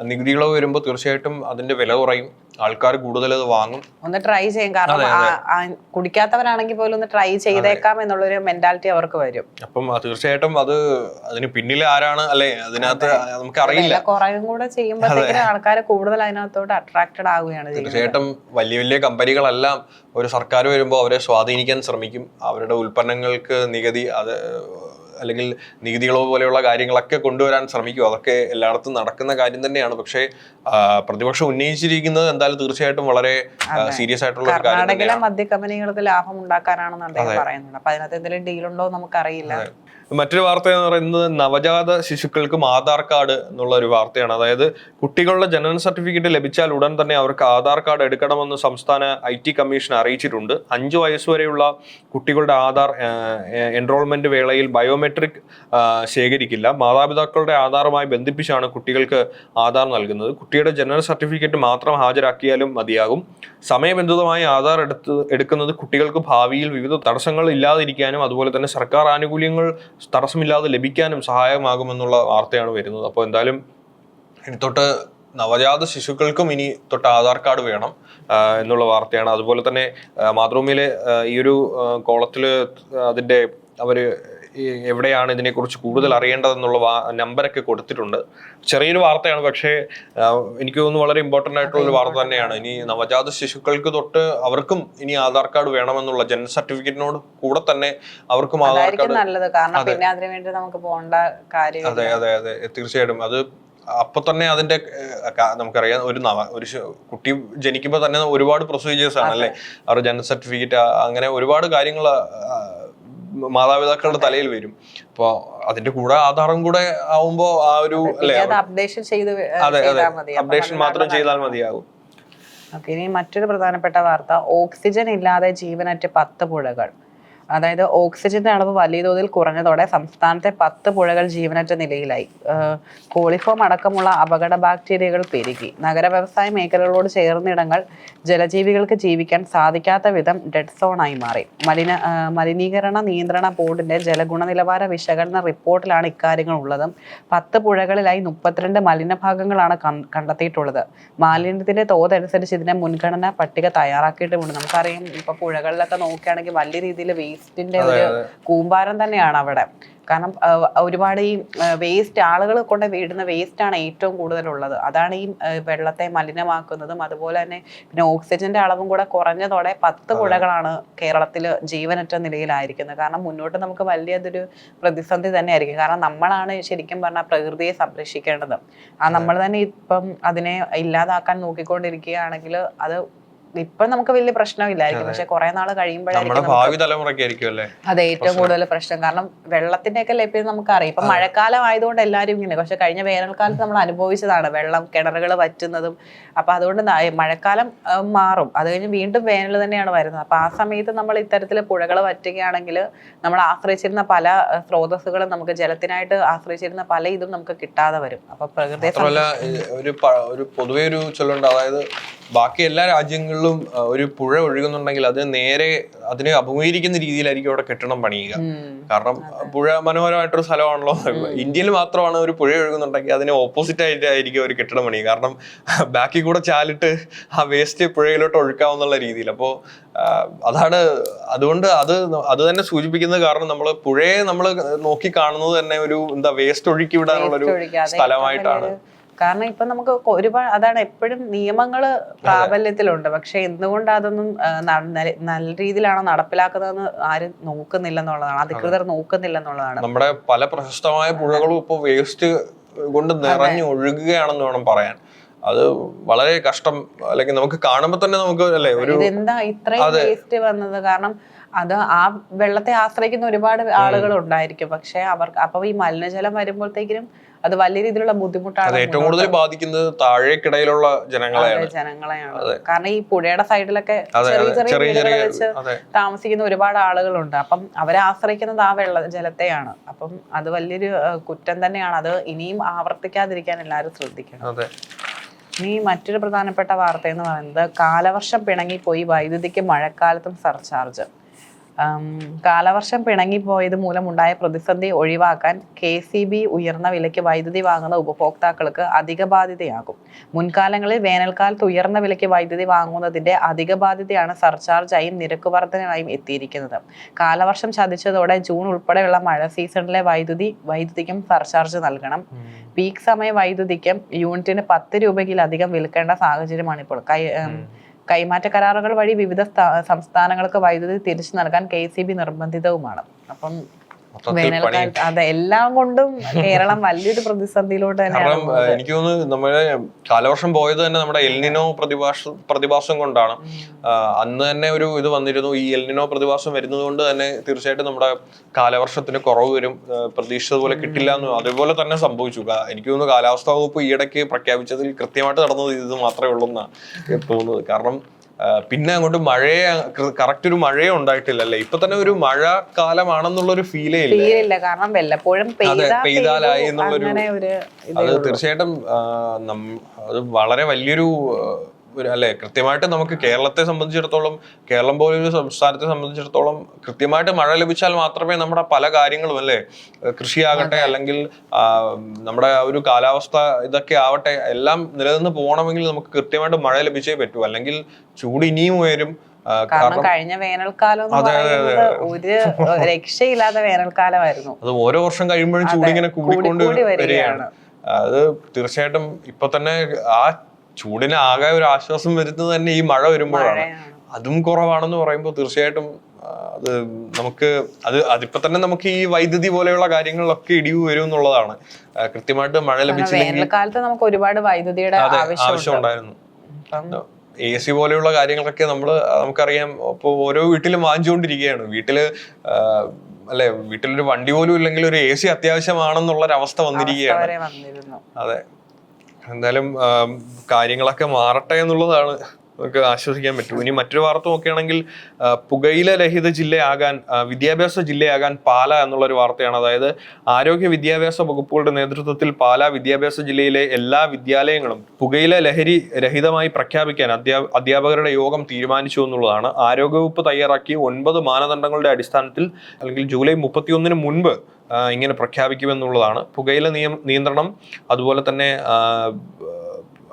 നികുതികളോ വരുമ്പോൾ തീർച്ചയായിട്ടും അതിന്റെ വില കുറയും, ആൾക്കാർ കൂടുതൽ അത് വാങ്ങും. ഒന്ന് ട്രൈ ചെയ്യും, കാരണം കുടിക്കാത്തവരാണെങ്കിൽ പോലും ഒന്ന് ട്രൈ ചെയ്തേക്കാം എന്നുള്ളൊരു മെന്റാലിറ്റി അവർക്ക് വരും. അപ്പം തീർച്ചയായിട്ടും അതിന് പിന്നിൽ ആരാണ്, അല്ലെ, അതിനകത്ത് നമുക്ക് അറിയില്ല. കുറയും കൂടെ ചെയ്യുമ്പോഴത്തേക്കും ആൾക്കാർ കൂടുതൽ അതിനകത്തോട്ട് അട്രാക്റ്റഡ് ആവുകയാണ്. തീർച്ചയായിട്ടും വലിയ വലിയ കമ്പനികളെല്ലാം ഒരു സർക്കാർ വരുമ്പോൾ അവരെ സ്വാധീനിക്കാൻ ശ്രമിക്കും. അവരുടെ ഉൽപ്പന്നങ്ങൾക്ക് നികുതി അല്ലെങ്കിൽ നികുതികളോ പോലെയുള്ള കാര്യങ്ങളൊക്കെ കൊണ്ടുവരാൻ ശ്രമിക്കും. അതൊക്കെ എല്ലായിടത്തും നടക്കുന്ന കാര്യം തന്നെയാണ്. പക്ഷേ പ്രതിപക്ഷം ഉന്നയിച്ചിരിക്കുന്നത് എന്തായാലും തീർച്ചയായിട്ടും വളരെ സീരിയസ് ആയിട്ടുള്ള ഒരു കാര്യം തന്നെയാണ്. കർണാടകയിലെ മദ്യ കമ്പനികൾക്ക് ലാഭം ഉണ്ടാക്കാനാണെന്ന് അദ്ദേഹം പറയുന്നുണ്ട്. അപ്പൊ അതിനകത്ത് എന്തെങ്കിലും ഡീലുണ്ടോ നമുക്കറിയില്ല. മറ്റൊരു വാർത്ത എന്ന് പറയുന്നത് നവജാത ശിശുക്കൾക്കും ആധാർ കാർഡ് എന്നുള്ള ഒരു വാർത്തയാണ്. അതായത് കുട്ടികളുടെ ജനന സർട്ടിഫിക്കറ്റ് ലഭിച്ചാൽ ഉടൻ തന്നെ അവർക്ക് ആധാർ കാർഡ് എടുക്കണമെന്ന് സംസ്ഥാന IT കമ്മീഷൻ അറിയിച്ചിട്ടുണ്ട്. 5 വയസ്സുവരെയുള്ള കുട്ടികളുടെ ആധാർ എൻറോൾമെന്റ് വേളയിൽ ബയോമെട്രിക് ശേഖരിക്കില്ല. മാതാപിതാക്കളുടെ ആധാറുമായി ബന്ധിപ്പിച്ചാണ് കുട്ടികൾക്ക് ആധാർ നൽകുന്നത്. കുട്ടിയുടെ ജനന സർട്ടിഫിക്കറ്റ് മാത്രം ഹാജരാക്കിയാലും മതിയാകും. സമയബന്ധിതമായി ആധാർ എടുക്കുന്നത് കുട്ടികൾക്ക് ഭാവിയിൽ വിവിധ തടസ്സങ്ങൾ ഇല്ലാതിരിക്കാനും അതുപോലെ തന്നെ സർക്കാർ ആനുകൂല്യങ്ങൾ തടസ്സമില്ലാതെ ലഭിക്കാനും സഹായമാകുമെന്നുള്ള വാർത്തയാണ് വരുന്നത്. അപ്പോൾ എന്തായാലും ഇനി തൊട്ട് നവജാത ശിശുക്കൾക്കും ഇനി തൊട്ട് ആധാർ കാർഡ് വേണം എന്നുള്ള വാർത്തയാണ്. അതുപോലെ തന്നെ മാതൃഭൂമിയിലെ ഈ ഒരു കോളത്തില് അതിന്റെ അവര് എവിടെയാണ് ഇതിനെക്കുറിച്ച് കൂടുതൽ അറിയേണ്ടതെന്നുള്ള നമ്പരൊക്കെ കൊടുത്തിട്ടുണ്ട്. ചെറിയൊരു വാർത്തയാണ്, പക്ഷേ എനിക്ക് തോന്നുന്നു വളരെ ഇമ്പോർട്ടന്റ് ആയിട്ടുള്ള ഒരു വാർത്ത തന്നെയാണ്. ഇനി നവജാത ശിശുക്കൾക്ക് തൊട്ട് അവർക്കും ഇനി ആധാർ കാർഡ് വേണമെന്നുള്ള ജനന സർട്ടിഫിക്കറ്റിനോട് കൂടെ തന്നെ അവർക്കും ആധാർ കാർഡ് നല്ലത്. കാരണം പിന്നെ അതിനു വേണ്ടി നമുക്ക് പോകേണ്ട കാര്യം. അതെ അതെ അതെ തീർച്ചയായിട്ടും. അത് അപ്പൊ തന്നെ അതിന്റെ നമുക്കറിയാം, ഒരു കുട്ടി ജനിക്കുമ്പോൾ തന്നെ ഒരുപാട് പ്രൊസീജിയേഴ്സ് ആണ്, അല്ലെ, അവരുടെ ജനന സർട്ടിഫിക്കറ്റ്, അങ്ങനെ ഒരുപാട് കാര്യങ്ങൾ മാതാപിതാക്കളുടെ തലയിൽ വരും. അപ്പൊ അതിന്റെ കൂടെ ആധാറും കൂടെ ആവുമ്പോ ആ ഒരു അപ്ഡേഷൻ മാത്രം ചെയ്താൽ മതിയാകും. ഇനി മറ്റൊരു പ്രധാനപ്പെട്ട വാർത്ത, ഓക്സിജൻ ഇല്ലാതെ ജീവനറ്റ് 10 പുഴകൾ. അതായത് ഓക്സിജന്റെ അളവ് വലിയ തോതിൽ കുറഞ്ഞതോടെ സംസ്ഥാനത്തെ 10 പുഴകൾ ജീവനറ്റ നിലയിലായി. കോളിഫോം അടക്കമുള്ള അപകട ബാക്ടീരിയകൾ പെരുകി. നഗര വ്യവസായ മേഖലകളോട് ചേർന്നിടങ്ങൾ ജലജീവികൾക്ക് ജീവിക്കാൻ സാധിക്കാത്ത വിധം ഡെഡ് സോണായി മാറി. മലിനീകരണ നിയന്ത്രണ ബോർഡിന്റെ ജലഗുണനിലവാര വിശകലന റിപ്പോർട്ടിലാണ് ഇക്കാര്യങ്ങൾ ഉള്ളത്. 10 പുഴകളിലായി 32 മലിനഭാഗങ്ങളാണ് കണ്ടെത്തിയിട്ടുള്ളത്. മാലിന്യത്തിന്റെ തോതനുസരിച്ച് ഇതിന്റെ മുൻഗണന പട്ടിക തയ്യാറാക്കിയിട്ടുമുണ്ട്. നമുക്കറിയാം, ഇപ്പൊ പുഴകളിലൊക്കെ നോക്കുകയാണെങ്കിൽ വലിയ രീതിയിൽ വേസ്റ്റിന്റെ ഒരു കൂമ്പാരം തന്നെയാണ് അവിടെ. കാരണം ഒരുപാട് ഈ വേസ്റ്റ്, ആളുകൾ കൊണ്ട് വീടുന്ന വേസ്റ്റ് ആണ് ഏറ്റവും കൂടുതലുള്ളത്. അതാണ് ഈ വെള്ളത്തെ മലിനമാക്കുന്നതും. അതുപോലെ തന്നെ പിന്നെ ഓക്സിജന്റെ അളവും കൂടെ കുറഞ്ഞതോടെ 10 പുഴകളാണ് കേരളത്തിൽ ജീവനറ്റ നിലയിലായിരിക്കുന്നത്. കാരണം മുന്നോട്ട് നമുക്ക് വലിയൊരു പ്രതിസന്ധി തന്നെ ആയിരിക്കും. കാരണം നമ്മളാണ് ശരിക്കും പറഞ്ഞാൽ പ്രകൃതിയെ സംരക്ഷിക്കേണ്ടത്. നമ്മൾ തന്നെ ഇപ്പം അതിനെ ഇല്ലാതാക്കാൻ നോക്കിക്കൊണ്ടിരിക്കുകയാണെങ്കിൽ അത് ഇപ്പൊ നമുക്ക് വലിയ പ്രശ്നമില്ലായിരിക്കും, പക്ഷെ കുറെ നാള് കഴിയുമ്പോഴായിരിക്കും അതെ ഏറ്റവും കൂടുതൽ പ്രശ്നം. കാരണം വെള്ളത്തിന്റെ ഒക്കെ ലഭ്യത നമുക്കറിയാം. ഇപ്പൊ മഴക്കാലം ആയതുകൊണ്ട് എല്ലാവരും ഇങ്ങനെ, പക്ഷെ കഴിഞ്ഞ വേനൽക്കാലത്ത് നമ്മൾ അനുഭവിച്ചതാണ് വെള്ളം, കിണറുകൾ വറ്റുന്നതും. അപ്പൊ അതുകൊണ്ട് മഴക്കാലം മാറും, അത് കഴിഞ്ഞ് വീണ്ടും വേനൽ തന്നെയാണ് വരുന്നത്. അപ്പൊ ആ സമയത്ത് നമ്മൾ ഇത്തരത്തിൽ പുഴകൾ വറ്റുകയാണെങ്കിൽ നമ്മൾ ആശ്രയിച്ചിരുന്ന പല സ്രോതസ്സുകളും, നമുക്ക് ജലത്തിനായിട്ട് ആശ്രയിച്ചിരുന്ന പല ഇതും നമുക്ക് കിട്ടാതെ വരും. അപ്പൊ പ്രകൃതി ഒരു പൊതുവെ ഒരു ചൊല്ലുണ്ട്, അതായത് ബാക്കി എല്ലാ രാജ്യങ്ങളിലും ഒരു പുഴ ഒഴുകുന്നുണ്ടെങ്കിൽ അത് നേരെ അതിനെ അഭിമുഖീകരിക്കുന്ന രീതിയിലായിരിക്കും അവിടെ കെട്ടിടം പണിയുക. കാരണം പുഴ മനോഹരമായിട്ടൊരു സ്ഥലമാണല്ലോ. ഇന്ത്യയിൽ മാത്രമാണ് ഒരു പുഴ ഒഴുകുന്നുണ്ടെങ്കിൽ അതിന് ഓപ്പോസിറ്റ് ആയിട്ടായിരിക്കും ഒരു കെട്ടിടം പണിയുക. കാരണം ബാക്കി കൂടെ ചാലിട്ട് ആ വേസ്റ്റ് പുഴയിലോട്ട് ഒഴുക്കാവുന്നുള്ള രീതിയിൽ. അപ്പോൾ അതുകൊണ്ട് അത് തന്നെ സൂചിപ്പിക്കുന്നത്, കാരണം നമ്മള് പുഴയെ നമ്മൾ നോക്കി കാണുന്നത് തന്നെ ഒരു വേസ്റ്റ് ഒഴുക്കി വിടാനുള്ള ഒരു സ്ഥലമായിട്ടാണ്. കാരണം ഇപ്പൊ നമുക്ക് ഒരുപാട്, അതാണ് എപ്പോഴും നിയമങ്ങൾ പ്രാബല്യത്തിലുണ്ട്, പക്ഷെ എന്തുകൊണ്ട് അതൊന്നും നല്ല രീതിയിലാണോ നടപ്പിലാക്കുന്നതെന്ന് ആരും നോക്കുന്നില്ലെന്നുള്ളതാണ്, അധികൃതർ നോക്കുന്നില്ലെന്നുള്ളതാണ്. നമ്മുടെ പല പ്രശസ്തമായ പുഴകളും ഇപ്പൊ വേസ്റ്റ് കൊണ്ട് നിറഞ്ഞു ഒഴുകുകയാണെന്ന് വേണം പറയാൻ. അത് വളരെ കഷ്ടം. അല്ലെങ്കിൽ നമുക്ക് കാണുമ്പോ തന്നെ നമുക്ക് അല്ലേ ഒരു എന്താ ഇത്രയും വേസ്റ്റ് വന്നത്. കാരണം അത് ആ വെള്ളത്തെ ആശ്രയിക്കുന്ന ഒരുപാട് ആളുകൾ ഉണ്ടായിരിക്കും. പക്ഷെ അവർക്ക് അപ്പൊ ഈ മലിനജലം വരുമ്പോഴത്തേക്കിനും അത് വലിയ രീതിയിലുള്ള ബുദ്ധിമുട്ടാണ്. ഏറ്റവും കൂടുതൽ ബാധിക്കുന്നത് താഴേക്കിടയിലുള്ള ജനങ്ങളെയാണ്. കാരണം ഈ പുഴയുടെ സൈഡിലൊക്കെ ചെറിയ ചെറിയ വെച്ച് താമസിക്കുന്ന ഒരുപാട് ആളുകളുണ്ട്. അപ്പം അവരെ ആശ്രയിക്കുന്നത് ആ ജലത്തെയാണ്. അപ്പം അത് വലിയൊരു കുറ്റം തന്നെയാണ്. അത് ഇനിയും ആവർത്തിക്കാതിരിക്കാൻ എല്ലാവരും ശ്രദ്ധിക്കണം. ഇനി മറ്റൊരു പ്രധാനപ്പെട്ട വാർത്ത എന്ന് പറയുന്നത് കാലവർഷം പിണങ്ങിപ്പോയി വൈദ്യുതിക്ക് മഴക്കാലത്തും സർചാർജ്. കാലവർഷം പിണങ്ങിപ്പോയത് മൂലമുണ്ടായ പ്രതിസന്ധി ഒഴിവാക്കാൻ KCB ഉയർന്ന വിലയ്ക്ക് വൈദ്യുതി വാങ്ങുന്ന ഉപഭോക്താക്കൾക്ക് അധിക ബാധ്യതയാകും. മുൻകാലങ്ങളിൽ വേനൽക്കാലത്ത് ഉയർന്ന വിലയ്ക്ക് വൈദ്യുതി വാങ്ങുന്നതിന്റെ അധിക ബാധ്യതയാണ് സർചാർജായും നിരക്ക് വർധനയായും എത്തിയിരിക്കുന്നത്. കാലവർഷം ചതിച്ചതോടെ ജൂൺ ഉൾപ്പെടെയുള്ള മഴ സീസണിലെ വൈദ്യുതിക്കും സർചാർജ് നൽകണം. പീക്ക് സമയ വൈദ്യുതിക്കും യൂണിറ്റിന് 10 രൂപയിലധികം വിൽക്കേണ്ട സാഹചര്യമാണ് ഇപ്പോൾ. കൈമാറ്റ കരാറുകൾ വഴി വിവിധ സംസ്ഥാനങ്ങൾക്ക് വൈദ്യുതി തിരിച്ചു നൽകാൻ KCB നിർബന്ധിതവുമാണ്. അപ്പം വേനൽക്കാലത്ത് അതെ എല്ലാം കൊണ്ടും കേരളം വലിയൊരു പ്രതിസന്ധിയിലോട്ട് തന്നെയാണ്. എനിക്ക് തോന്നുന്നു നമ്മുടെ കാലവർഷം പോയത് തന്നെ നമ്മുടെ എൽനിനോ പ്രതിഭാസം കൊണ്ടാണ്. അന്ന് തന്നെ ഒരു ഇത് വന്നിരുന്നു. ഈ എൽനിനോ പ്രതിഭാസം വരുന്നത് കൊണ്ട് തന്നെ തീർച്ചയായിട്ടും നമ്മുടെ കാലവർഷത്തിന് കുറവ് വരും, പ്രതീക്ഷിച്ചതുപോലെ കിട്ടില്ല എന്ന് അതേപോലെ തന്നെ സംഭവിച്ചു. എനിക്ക് തോന്നുന്നു കാലാവസ്ഥാ വകുപ്പ് ഈയിടയ്ക്ക് പ്രഖ്യാപിച്ചതിൽ കൃത്യമായിട്ട് നടന്നത് ഇത് മാത്രമേ ഉള്ളൂ എന്നാണ് തോന്നുന്നത്. കാരണം പിന്നെ അങ്ങോട്ട് കറക്റ്റ് ഒരു മഴയെ ഉണ്ടായിട്ടില്ലല്ലേ. ഇപ്പൊ തന്നെ ഒരു മഴക്കാലമാണെന്നുള്ളൊരു ഫീലേ ഇല്ല. കാരണം വല്ലപ്പോഴും പെയ്താലായി എന്നുള്ളൊരു അത് തീർച്ചയായിട്ടും അത് വളരെ വലിയൊരു അല്ലെ. കൃത്യമായിട്ട് നമുക്ക് കേരളത്തെ സംബന്ധിച്ചിടത്തോളം, കേരളം പോലൊരു സംസ്ഥാനത്തെ സംബന്ധിച്ചിടത്തോളം കൃത്യമായിട്ട് മഴ ലഭിച്ചാൽ മാത്രമേ നമ്മുടെ പല കാര്യങ്ങളും അല്ലെ, കൃഷിയാകട്ടെ അല്ലെങ്കിൽ നമ്മുടെ ഒരു കാലാവസ്ഥ ഇതൊക്കെ ആവട്ടെ, എല്ലാം നിലനിന്ന് പോകണമെങ്കിൽ നമുക്ക് കൃത്യമായിട്ട് മഴ ലഭിച്ചേ പറ്റൂ. അല്ലെങ്കിൽ ചൂട് ഇനിയും ഉയരും. കാരണം കഴിഞ്ഞ വേനൽക്കാലം ഒരു രക്ഷയില്ലാത്ത വേനൽക്കാലമായിരുന്നു. അത് ഓരോ വർഷം കഴിയുമ്പോഴും ചൂടിങ്ങനെ കൂടിക്കൊണ്ട് വരികയാണ്. അത് തീർച്ചയായിട്ടും ഇപ്പൊ തന്നെ ആ ചൂടിന് ആകെ ഒരു ആശ്വാസം വരുന്നത് തന്നെ ഈ മഴ വരുമ്പോഴാണ്. അതും കുറവാണെന്ന് പറയുമ്പോൾ തീർച്ചയായിട്ടും അത് നമുക്ക് അതിപ്പോ തന്നെ നമുക്ക് ഈ വൈദ്യുതി പോലെയുള്ള കാര്യങ്ങളിലൊക്കെ ഇടിവ് വരും എന്നുള്ളതാണ്. കൃത്യമായിട്ട് മഴ ലഭിച്ചില്ലെങ്കിൽ നമുക്ക് ഒരുപാട് വൈദ്യുതിയുടെ ആവശ്യം ഉണ്ടായിരുന്നു. AC പോലെയുള്ള കാര്യങ്ങളൊക്കെ നമുക്കറിയാം. ഇപ്പൊ ഓരോ വീട്ടിലും വാങ്ങിച്ചുകൊണ്ടിരിക്കുകയാണ്. അല്ലെ, വീട്ടിലൊരു വണ്ടി പോലും ഇല്ലെങ്കിൽ ഒരു AC അത്യാവശ്യമാണെന്നുള്ളൊരവസ്ഥ വന്നിരിക്കുകയാണ്. അതെ, എന്തായാലും കാര്യങ്ങളൊക്കെ മാറട്ടെ എന്നുള്ളതാണ് നമുക്ക് ആശ്വസിക്കാൻ പറ്റും. ഇനി മറ്റൊരു വാർത്ത നോക്കുകയാണെങ്കിൽ പുകയില രഹിത ജില്ലയാകാൻ, വിദ്യാഭ്യാസ ജില്ലയാകാൻ പാല എന്നുള്ളൊരു വാർത്തയാണ്. അതായത് ആരോഗ്യ വിദ്യാഭ്യാസ വകുപ്പുകളുടെ നേതൃത്വത്തിൽ പാലാ വിദ്യാഭ്യാസ ജില്ലയിലെ എല്ലാ വിദ്യാലയങ്ങളും പുകയില ലഹരി രഹിതമായി പ്രഖ്യാപിക്കാൻ അധ്യാപകരുടെ യോഗം തീരുമാനിച്ചു എന്നുള്ളതാണ്. ആരോഗ്യവകുപ്പ് തയ്യാറാക്കിയ 9 മാനദണ്ഡങ്ങളുടെ അടിസ്ഥാനത്തിൽ അല്ലെങ്കിൽ ജൂലൈ 31 മുൻപ് ഇങ്ങനെ പ്രഖ്യാപിക്കുമെന്നുള്ളതാണ്. പുകയില നിയന്ത്രണം, അതുപോലെ തന്നെ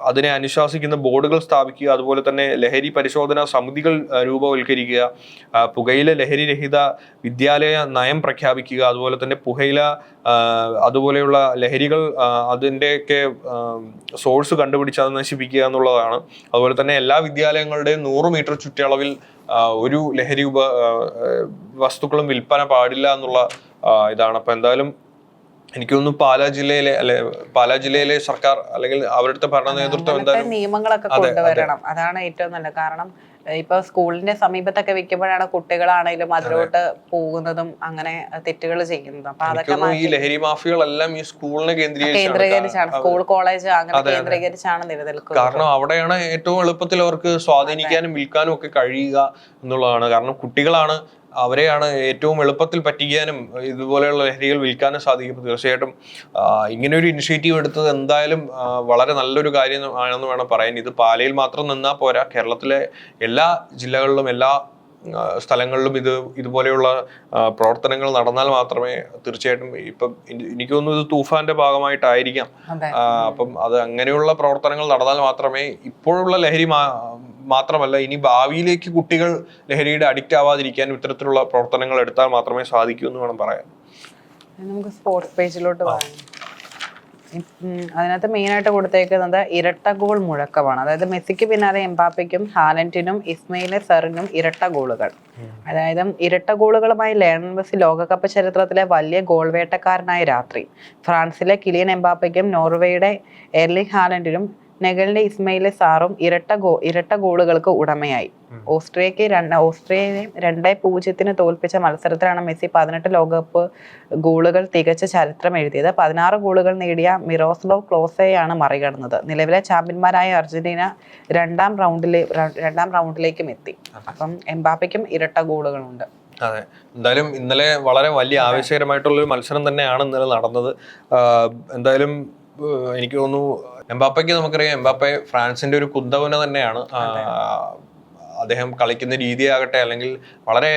അതിനെ അനുശാസിക്കുന്ന ബോർഡുകൾ സ്ഥാപിക്കുക, അതുപോലെ തന്നെ ലഹരി പരിശോധനാ സമിതികൾ രൂപവൽക്കരിക്കുക, പുകയില ലഹരി രഹിത വിദ്യാലയ നയം പ്രഖ്യാപിക്കുക, അതുപോലെ തന്നെ പുകയില അതുപോലെയുള്ള ലഹരികൾ അതിൻ്റെയൊക്കെ സോഴ്സ് കണ്ടുപിടിച്ച് അത് നശിപ്പിക്കുക എന്നുള്ളതാണ്. അതുപോലെ തന്നെ എല്ലാ വിദ്യാലയങ്ങളുടെയും 100 മീറ്റർ ചുറ്റളവിൽ ഒരു ലഹരി വസ്തുക്കളും വിൽപ്പന പാടില്ല എന്നുള്ള ഇതാണ്. അപ്പൊ എന്തായാലും എനിക്ക് തോന്നുന്നു പാലാ ജില്ലയിലെ സർക്കാർ അല്ലെങ്കിൽ അവരുടെ ഭരണ നേതൃത്വം എന്തായാലും നിയമങ്ങളൊക്കെ കൊണ്ടുവരണം. അതാണ് ഏറ്റവും നല്ലത്. കാരണം ഇപ്പൊ സ്കൂളിന്റെ സമീപത്തൊക്കെ വെക്കുമ്പോഴാണ് കുട്ടികളാണെങ്കിലും അതിലോട്ട് പോകുന്നതും അങ്ങനെ തെറ്റുകൾ ചെയ്യുന്നതും. അപ്പൊ അതൊക്കെ ഈ ലഹരി മാഫിയകളെല്ലാം ഈ സ്കൂളിനെ കേന്ദ്രീകരിച്ചാണ്, സ്കൂൾ കോളേജ് അങ്ങനെ കേന്ദ്രീകരിച്ചാണ് നിലനിൽക്കുന്നത്. കാരണം അവിടെയാണ് ഏറ്റവും എളുപ്പത്തിൽ അവർക്ക് സ്വാധീനിക്കാനും വിൽക്കാനും ഒക്കെ കഴിയുക എന്നുള്ളതാണ്. കാരണം കുട്ടികളാണ്, അവരെയാണ് ഏറ്റവും എളുപ്പത്തിൽ പറ്റിക്കാനും ഇതുപോലെയുള്ള ലഹരികൾ വിൽക്കാനും സാധിക്കും. തീർച്ചയായിട്ടും ഇങ്ങനെ ഒരു ഇനിഷ്യേറ്റീവ് എടുത്തത് എന്തായാലും വളരെ നല്ലൊരു കാര്യം ആണെന്ന് വേണം പറയാൻ. ഇത് പാലയിൽ മാത്രം നിന്നാൽ പോരാ, കേരളത്തിലെ എല്ലാ ജില്ലകളിലും എല്ലാ സ്ഥലങ്ങളിലും ഇതുപോലെയുള്ള പ്രവർത്തനങ്ങൾ നടന്നാൽ മാത്രമേ തീർച്ചയായിട്ടും ഇപ്പം എനിക്ക് തോന്നുന്നു ഇത് തൂഫാന്റെ ഭാഗമായിട്ടായിരിക്കാം. അപ്പം അത് അങ്ങനെയുള്ള പ്രവർത്തനങ്ങൾ നടന്നാൽ മാത്രമേ ഇപ്പോഴുള്ള ലഹരി മാത്രമല്ല ഇനി ഭാവിയിലേക്ക് കുട്ടികൾ ലഹരിയുടെ അഡിക്റ്റ് ആവാതിരിക്കാൻ ഇത്തരത്തിലുള്ള പ്രവർത്തനങ്ങൾ എടുത്താൽ മാത്രമേ സാധിക്കൂ എന്ന് വേണം പറയാൻ. നമുക്ക് സ്പോർട്സ് പേജിലോട്ട് പോകാം. അതിനകത്ത് മെയിനായിട്ട് കൊടുത്തേക്കുന്നത് ഇരട്ട ഗോൾ മുഴക്കമാണ്. അതായത് മെസ്സിക്ക് പിന്നാലെ എംബാപ്പയ്ക്കും ഹാലൻഡിനും ഇസ്മയിലെ സെറിനും ഇരട്ട ഗോളുകൾ. അതായത് ഇരട്ട ഗോളുകളുമായി ലയണൽ മെസ്സി ലോകകപ്പ് ചരിത്രത്തിലെ വലിയ ഗോൾ വേട്ടക്കാരനായ രാത്രി. ഫ്രാൻസിലെ കിലിയൻ എംബാപ്പയ്ക്കും നോർവേയുടെ എർലിംഗ് ഹാലൻഡിനും നെഗലിന്റെ ഇസ്മയിലെ സാറും ഇരട്ട ഗോളുകൾക്ക് ഉടമയായി. ഓസ്ട്രിയയെ 2-0 തോൽപ്പിച്ച മത്സരത്തിലാണ് മെസ്സി 18 ലോകകപ്പ് ഗോളുകൾ തികച്ച ചരിത്രം എഴുതിയത്. 16 ഗോളുകൾ നേടിയ മിറോസ്ലോവ് ക്ലോസെയാണ് മറികടന്നത്. നിലവിലെ ചാമ്പ്യന്മാരായ അർജന്റീന രണ്ടാം റൗണ്ടിലേക്കും എത്തി. അപ്പം എംബാപ്പയ്ക്കും ഇരട്ട ഗോളുകളുണ്ട്. അതെ, എന്തായാലും ഇന്നലെ വളരെ വലിയ ആവേശകരമായിട്ടുള്ള ഒരു മത്സരം തന്നെയാണ് ഇന്നലെ നടന്നത്. എന്തായാലും എനിക്ക് തോന്നുന്നു എംബാപ്പയ്ക്ക് നമുക്കറിയാം, എംബാപ്പെ ഫ്രാൻസിന്റെ ഒരു കുന്തവന തന്നെയാണ്. അദ്ദേഹം കളിക്കുന്ന രീതിയാകട്ടെ, അല്ലെങ്കിൽ വളരെ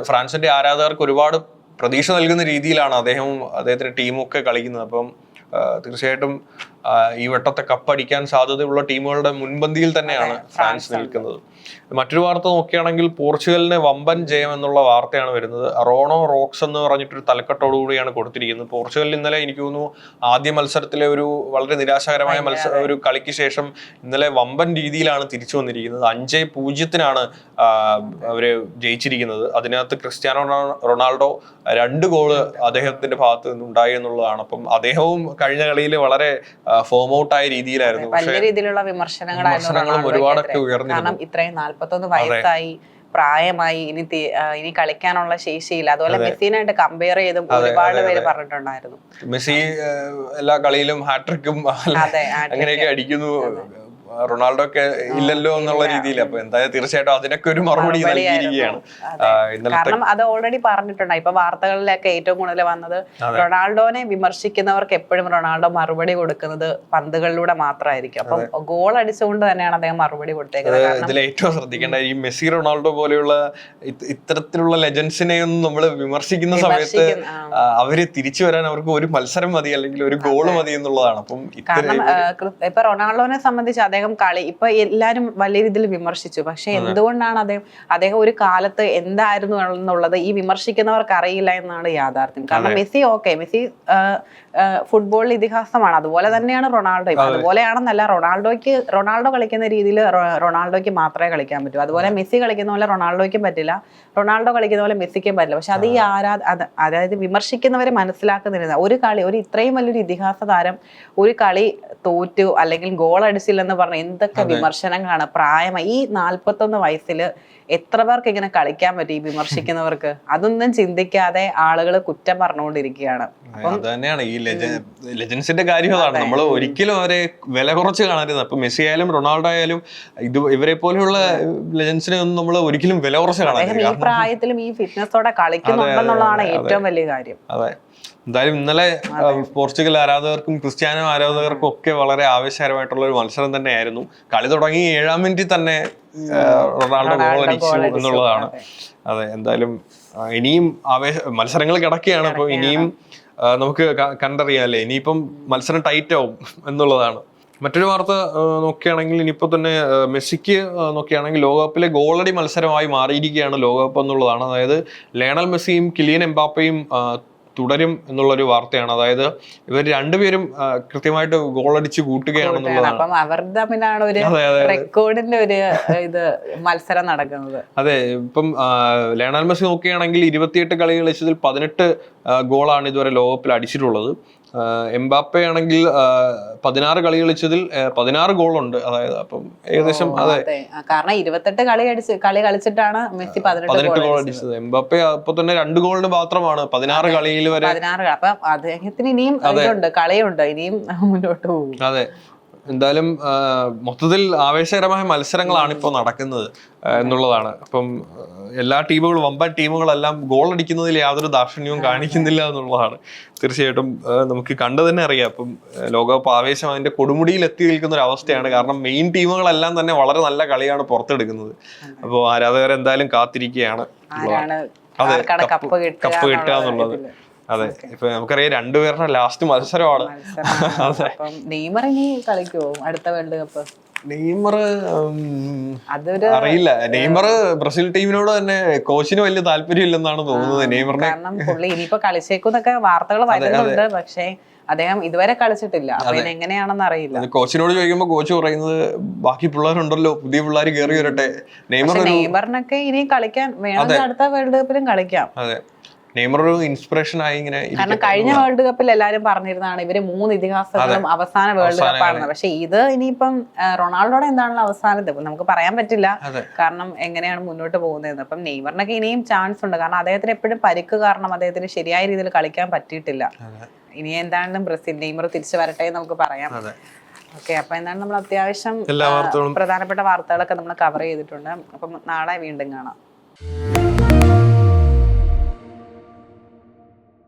ഫ്രാൻസിന്റെ ആരാധകർക്ക് ഒരുപാട് പ്രതീക്ഷ നൽകുന്ന രീതിയിലാണ് അദ്ദേഹത്തിന്റെ ടീമും ഒക്കെ കളിക്കുന്നത്. അപ്പം തീർച്ചയായിട്ടും ഈ വട്ടത്തെ കപ്പടിക്കാൻ സാധ്യതയുള്ള ടീമുകളുടെ മുൻപന്തിയിൽ തന്നെയാണ് ഫ്രാൻസ് നിൽക്കുന്നത്. മറ്റൊരു വാർത്ത നോക്കുകയാണെങ്കിൽ പോർച്ചുഗലിന് വമ്പൻ ജയം എന്നുള്ള വാർത്തയാണ് വരുന്നത്. റോണോ റോക്സ് എന്ന് പറഞ്ഞിട്ടൊരു തലക്കെട്ടോടുകൂടിയാണ് കൊടുത്തിരിക്കുന്നത്. പോർച്ചുഗൽ ഇന്നലെ എനിക്ക് തോന്നുന്നു ആദ്യ മത്സരത്തിലെ ഒരു വളരെ നിരാശാകരമായ ഒരു കളിക്ക് ശേഷം ഇന്നലെ വമ്പൻ രീതിയിലാണ് തിരിച്ചു വന്നിരിക്കുന്നത്. 5-0 അവര് ജയിച്ചിരിക്കുന്നത്. അതിനകത്ത് ക്രിസ്ത്യാനോ റൊണാൾഡോ 2 ഗോള് അദ്ദേഹത്തിന്റെ ഭാഗത്ത് നിന്നുണ്ടായി എന്നുള്ളതാണ്. അപ്പം അദ്ദേഹവും കഴിഞ്ഞ കളിയിൽ വളരെ ഫോം ഔട്ട് ആയ രീതിയിലായിരുന്നു. വലിയ രീതിയിലുള്ള വിമർശനങ്ങളും ഒരുപാടൊക്കെ ഉയർന്നു. കാരണം ഇത്രയും 41 വയസ്സായി, പ്രായമായി, ഇനി കളിക്കാനുള്ള ശേഷിയില്ല. അതുപോലെ മെസ്സിനായിട്ട് കമ്പയർ ചെയ്തും ഒരുപാട് പേര് പറഞ്ഞിട്ടുണ്ടായിരുന്നു. മെസ്സി എല്ലാ കളിയിലും ഹാട്രിക്കും അങ്ങനെയൊക്കെ അടിക്കുന്നു, റൊണാൾഡോ ഒക്കെ ഇല്ലല്ലോ എന്നുള്ള രീതിയിൽ. അപ്പൊ എന്തായാലും തീർച്ചയായിട്ടും അതിനൊക്കെ ഒരു മറുപടി നൽകിയിരിക്കുകയാണ്. കാരണം അത് ഓൾറെഡി പറഞ്ഞിട്ടുണ്ട്. ഇപ്പൊ വാർത്തകളിലൊക്കെ ഏറ്റവും കൂടുതൽ വന്നത് റൊണാൾഡോനെ വിമർശിക്കുന്നവർക്ക് എപ്പോഴും റൊണാൾഡോ മറുപടി കൊടുക്കുന്നത് പന്തുകളിലൂടെ മാത്രമായിരിക്കും. അപ്പം ഗോൾ അടിച്ചുകൊണ്ട് തന്നെയാണ് അദ്ദേഹം മറുപടി കൊടുത്തേക്കുന്നത്. ഇതിൽ ഏറ്റവും ശ്രദ്ധിക്കേണ്ട ഈ മെസ്സി റൊണാൾഡോ പോലെയുള്ള ഇത്തരത്തിലുള്ള ലെജൻസിനെ ഒന്നും നമ്മൾ വിമർശിക്കുന്ന സമയത്ത് അവര് തിരിച്ചു വരാൻ അവർക്ക് ഒരു മത്സരം മതി, അല്ലെങ്കിൽ ഒരു ഗോള് മതി എന്നുള്ളതാണ്. അപ്പം ഇപ്പൊ റൊണാൾഡോനെ സംബന്ധിച്ച് അദ്ദേഹം കളി ഇപ്പൊ എല്ലാരും വലിയ രീതിയിൽ വിമർശിച്ചു. പക്ഷെ എന്തുകൊണ്ടാണ് അദ്ദേഹം ഒരു കാലത്ത് എന്തായിരുന്നു എന്നുള്ളത് ഈ വിമർശിക്കുന്നവർക്ക് അറിയില്ല എന്നാണ് യാഥാർത്ഥ്യം. കാരണം മെസ്സി ഫുട്ബോളിൽ ഇതിഹാസമാണ്. അതുപോലെ തന്നെയാണ് റൊണാൾഡോ. അതുപോലെയാണെന്നല്ല, റൊണാൾഡോ കളിക്കുന്ന രീതിയിൽ റൊണാൾഡോയ്ക്ക് മാത്രമേ കളിക്കാൻ പറ്റൂ. അതുപോലെ മെസ്സി കളിക്കുന്ന പോലെ റൊണാൾഡോയ്ക്കും പറ്റില്ല, റൊണാൾഡോ കളിക്കുന്ന പോലെ മെസ്സിക്കും പറ്റില്ല. പക്ഷെ അത് ഈ അതായത് വിമർശിക്കുന്നവരെ മനസ്സിലാക്കുന്നില്ല. ഒരു ഇത്രയും വലിയൊരു ഇതിഹാസ താരം ഒരു കളി തോറ്റു അല്ലെങ്കിൽ ഗോൾ അടിച്ചില്ലെന്ന് പറഞ്ഞ എന്തൊക്കെ വിമർശനങ്ങളാണ്. പ്രായമായി ഈ 41 വയസ്സില് എത്ര പേർക്ക് ഇങ്ങനെ കളിക്കാൻ പറ്റും? ഈ വിമർശിക്കുന്നവർക്ക് അതൊന്നും ചിന്തിക്കാതെ ആളുകൾ കുറ്റം പറഞ്ഞുകൊണ്ടിരിക്കുകയാണ്. അത് തന്നെയാണ് ഈ ലെജൻസിന്റെ കാര്യം. അതാണ് നമ്മൾ ഒരിക്കലും അവരെ വില കുറച്ച് കാണരുത്. അപ്പൊ മെസ്സി ആയാലും റൊണാൾഡോ ആയാലും ഇവരെ പോലെയുള്ള ലെജൻസിനെ ഒന്നും നമ്മൾ ഒരിക്കലും വില കുറച്ച് കാണരുത്. ഈ പ്രായത്തിലും ഈ ഫിറ്റ്നസോടെ കളിക്കുന്നുണ്ടെന്നുള്ളതാണ് ഏറ്റവും വലിയ കാര്യം. അതെ, എന്തായാലും ഇന്നലെ പോർച്ചുഗൽ ആരാധകർക്കും ക്രിസ്ത്യാനോ ആരാധകർക്കും ഒക്കെ വളരെ ആവേശകരമായിട്ടുള്ള ഒരു മത്സരം തന്നെയായിരുന്നു. കളി തുടങ്ങി 7-ാം മിനിറ്റിൽ തന്നെ റൊണാൾഡോ ഗോൾ അടിച്ചു എന്നുള്ളതാണ്. അതെ, എന്തായാലും ഇനിയും മത്സരങ്ങൾ കിടക്കുകയാണ്. അപ്പൊ ഇനിയും നമുക്ക് കണ്ടറിയാല്ലേ, ഇനിയിപ്പം മത്സരം ടൈറ്റ് ആവും എന്നുള്ളതാണ്. മറ്റൊരു വാർത്ത നോക്കുകയാണെങ്കിൽ ഇനിയിപ്പോൾ തന്നെ മെസ്സിക്ക് നോക്കുകയാണെങ്കിൽ ലോകകപ്പിലെ ഗോളടി മത്സരമായി മാറിയിരിക്കുകയാണ് ലോകകപ്പ് എന്നുള്ളതാണ്. അതായത് ലയണൽ മെസ്സിയും കിലിയൻ എംബാപ്പയും തുടരും എന്നുള്ളൊരു വാർത്തയാണ്. അതായത് ഇവർ രണ്ടുപേരും കൃത്യമായിട്ട് ഗോളടിച്ച് കൂട്ടുകയാണെന്നുള്ളതാണ്. അപ്പം അവർ തമ്മിലാണ് ഒരു റെക്കോർഡിന്റെ ഒരു മത്സരം നടക്കുന്നത്. അതെ, ഇപ്പം ലയണൽ മെസ്സി നോക്കുകയാണെങ്കിൽ 28 കളി കളിച്ചതിൽ 18 ഗോളാണ് ഇതുവരെ ലോകകപ്പിൽ അടിച്ചിട്ടുള്ളത്. എംബാപ്പെ ആണെങ്കിൽ 16 കളി കളിച്ചതിൽ 16 ഗോളുണ്ട്. അതായത് അപ്പം ഏകദേശം അതെ, കാരണം 28 കളി കളിച്ചിട്ടാണ് മെസ്സി 18 ഗോൾ അടിച്ചത്. എംബാപ്പെ അപ്പൊ തന്നെ 2 ഗോളിന് മാത്രമാണ് 16 കളിയിൽ വരെ. 16 അപ്പൊ അദ്ദേഹത്തിന് ഇനിയും കളിയുണ്ട്, ഇനിയും മുന്നോട്ട് പോകും. അതെ, എന്തായാലും മൊത്തത്തിൽ ആവേശകരമായ മത്സരങ്ങളാണ് ഇപ്പോൾ നടക്കുന്നത് എന്നുള്ളതാണ്. അപ്പം എല്ലാ ടീമുകളും വമ്പൻ ടീമുകളെല്ലാം ഗോൾ അടിക്കുന്നതിൽ യാതൊരു ദാക്ഷിണ്യവും കാണിക്കുന്നില്ല എന്നുള്ളതാണ്. തീർച്ചയായിട്ടും നമുക്ക് കണ്ടു തന്നെ അറിയാം. അപ്പം ലോകകപ്പ് ആവേശം അതിന്റെ കൊടുമുടിയിൽ എത്തി നിൽക്കുന്ന ഒരു അവസ്ഥയാണ്. കാരണം മെയിൻ ടീമുകളെല്ലാം തന്നെ വളരെ നല്ല കളിയാണ് പുറത്തെടുക്കുന്നത്. അപ്പോൾ ആരാധകർ എന്തായാലും കാത്തിരിക്കുകയാണ് അതെ കപ്പ് കിട്ടുക എന്നുള്ളത്. അതെ, ഇപ്പൊ നമുക്കറിയാം രണ്ടുപേരുടെ ലാസ്റ്റ് മത്സരമാണ്. നെയ്മർ ഇനി കളിക്കുമോ അടുത്ത വേൾഡ് കപ്പ്? നെയ്മർ അറിയില്ല. നെയ്മർ ബ്രസീൽ ടീമിനോട് തന്നെ കോച്ചിന് വലിയ താല്പര്യം ഇല്ലെന്നാണ് തോന്നുന്നത് നെയ്മറിനെ. കാരണം പുള്ളി ഇനിയിപ്പോ കളിച്ചേക്കുന്നൊക്കെ വാർത്തകൾ വരുന്നുണ്ട്. പക്ഷേ അദ്ദേഹം ഇതുവരെ കളിച്ചിട്ടില്ല. അപ്പൊ എങ്ങനെയാണെന്ന് അറിയില്ല. കോച്ചിനോട് ചോദിക്കുമ്പോ കോച്ച് പറയുന്നത് ബാക്കി പിള്ളേരുണ്ടല്ലോ, പുതിയ പിള്ളേർ കയറി വരട്ടെ. നെയ്മറിനൊക്കെ ഇനി കളിക്കാൻ വേണമെങ്കിൽ അടുത്ത വേൾഡ് കപ്പിലും കളിക്കാം. അതെ, നെയ്മർ ഒരു ഇൻസ്പിറേഷൻ ആയി ഇങ്ങനെ കാരണം കഴിഞ്ഞ വേൾഡ് കപ്പിൽ എല്ലാരും പറഞ്ഞിരുന്നതാണ് ഇവര് 3 ഇതിഹാസങ്ങളും അവസാന വേൾഡ് കപ്പാണെന്ന്. പക്ഷെ ഇത് ഇനിയിപ്പം റൊണാൾഡോയുടെ എന്താണല്ലോ അവസാനത്തെ നമുക്ക് പറയാൻ പറ്റില്ല, കാരണം എങ്ങനെയാണ് മുന്നോട്ട് പോകുന്നതെന്ന്. അപ്പം നെയ്മറിനൊക്കെ ഇനിയും ചാൻസ് ഉണ്ട്, കാരണം അദ്ദേഹത്തിന് എപ്പോഴും പരിക്ക് കാരണം അദ്ദേഹത്തിന് ശരിയായ രീതിയിൽ കളിക്കാൻ പറ്റിയിട്ടില്ല. ഇനി എന്താണെങ്കിലും ബ്രസീൽ നെയ്മർ തിരിച്ചു വരട്ടെ എന്ന് നമുക്ക് പറയാം. ഓക്കെ, അപ്പൊ എന്താണ് നമ്മൾ അത്യാവശ്യം പ്രധാനപ്പെട്ട വാർത്തകളൊക്കെ നമ്മൾ കവർ ചെയ്തിട്ടുണ്ട്. അപ്പം നാളെ വീണ്ടും കാണാം.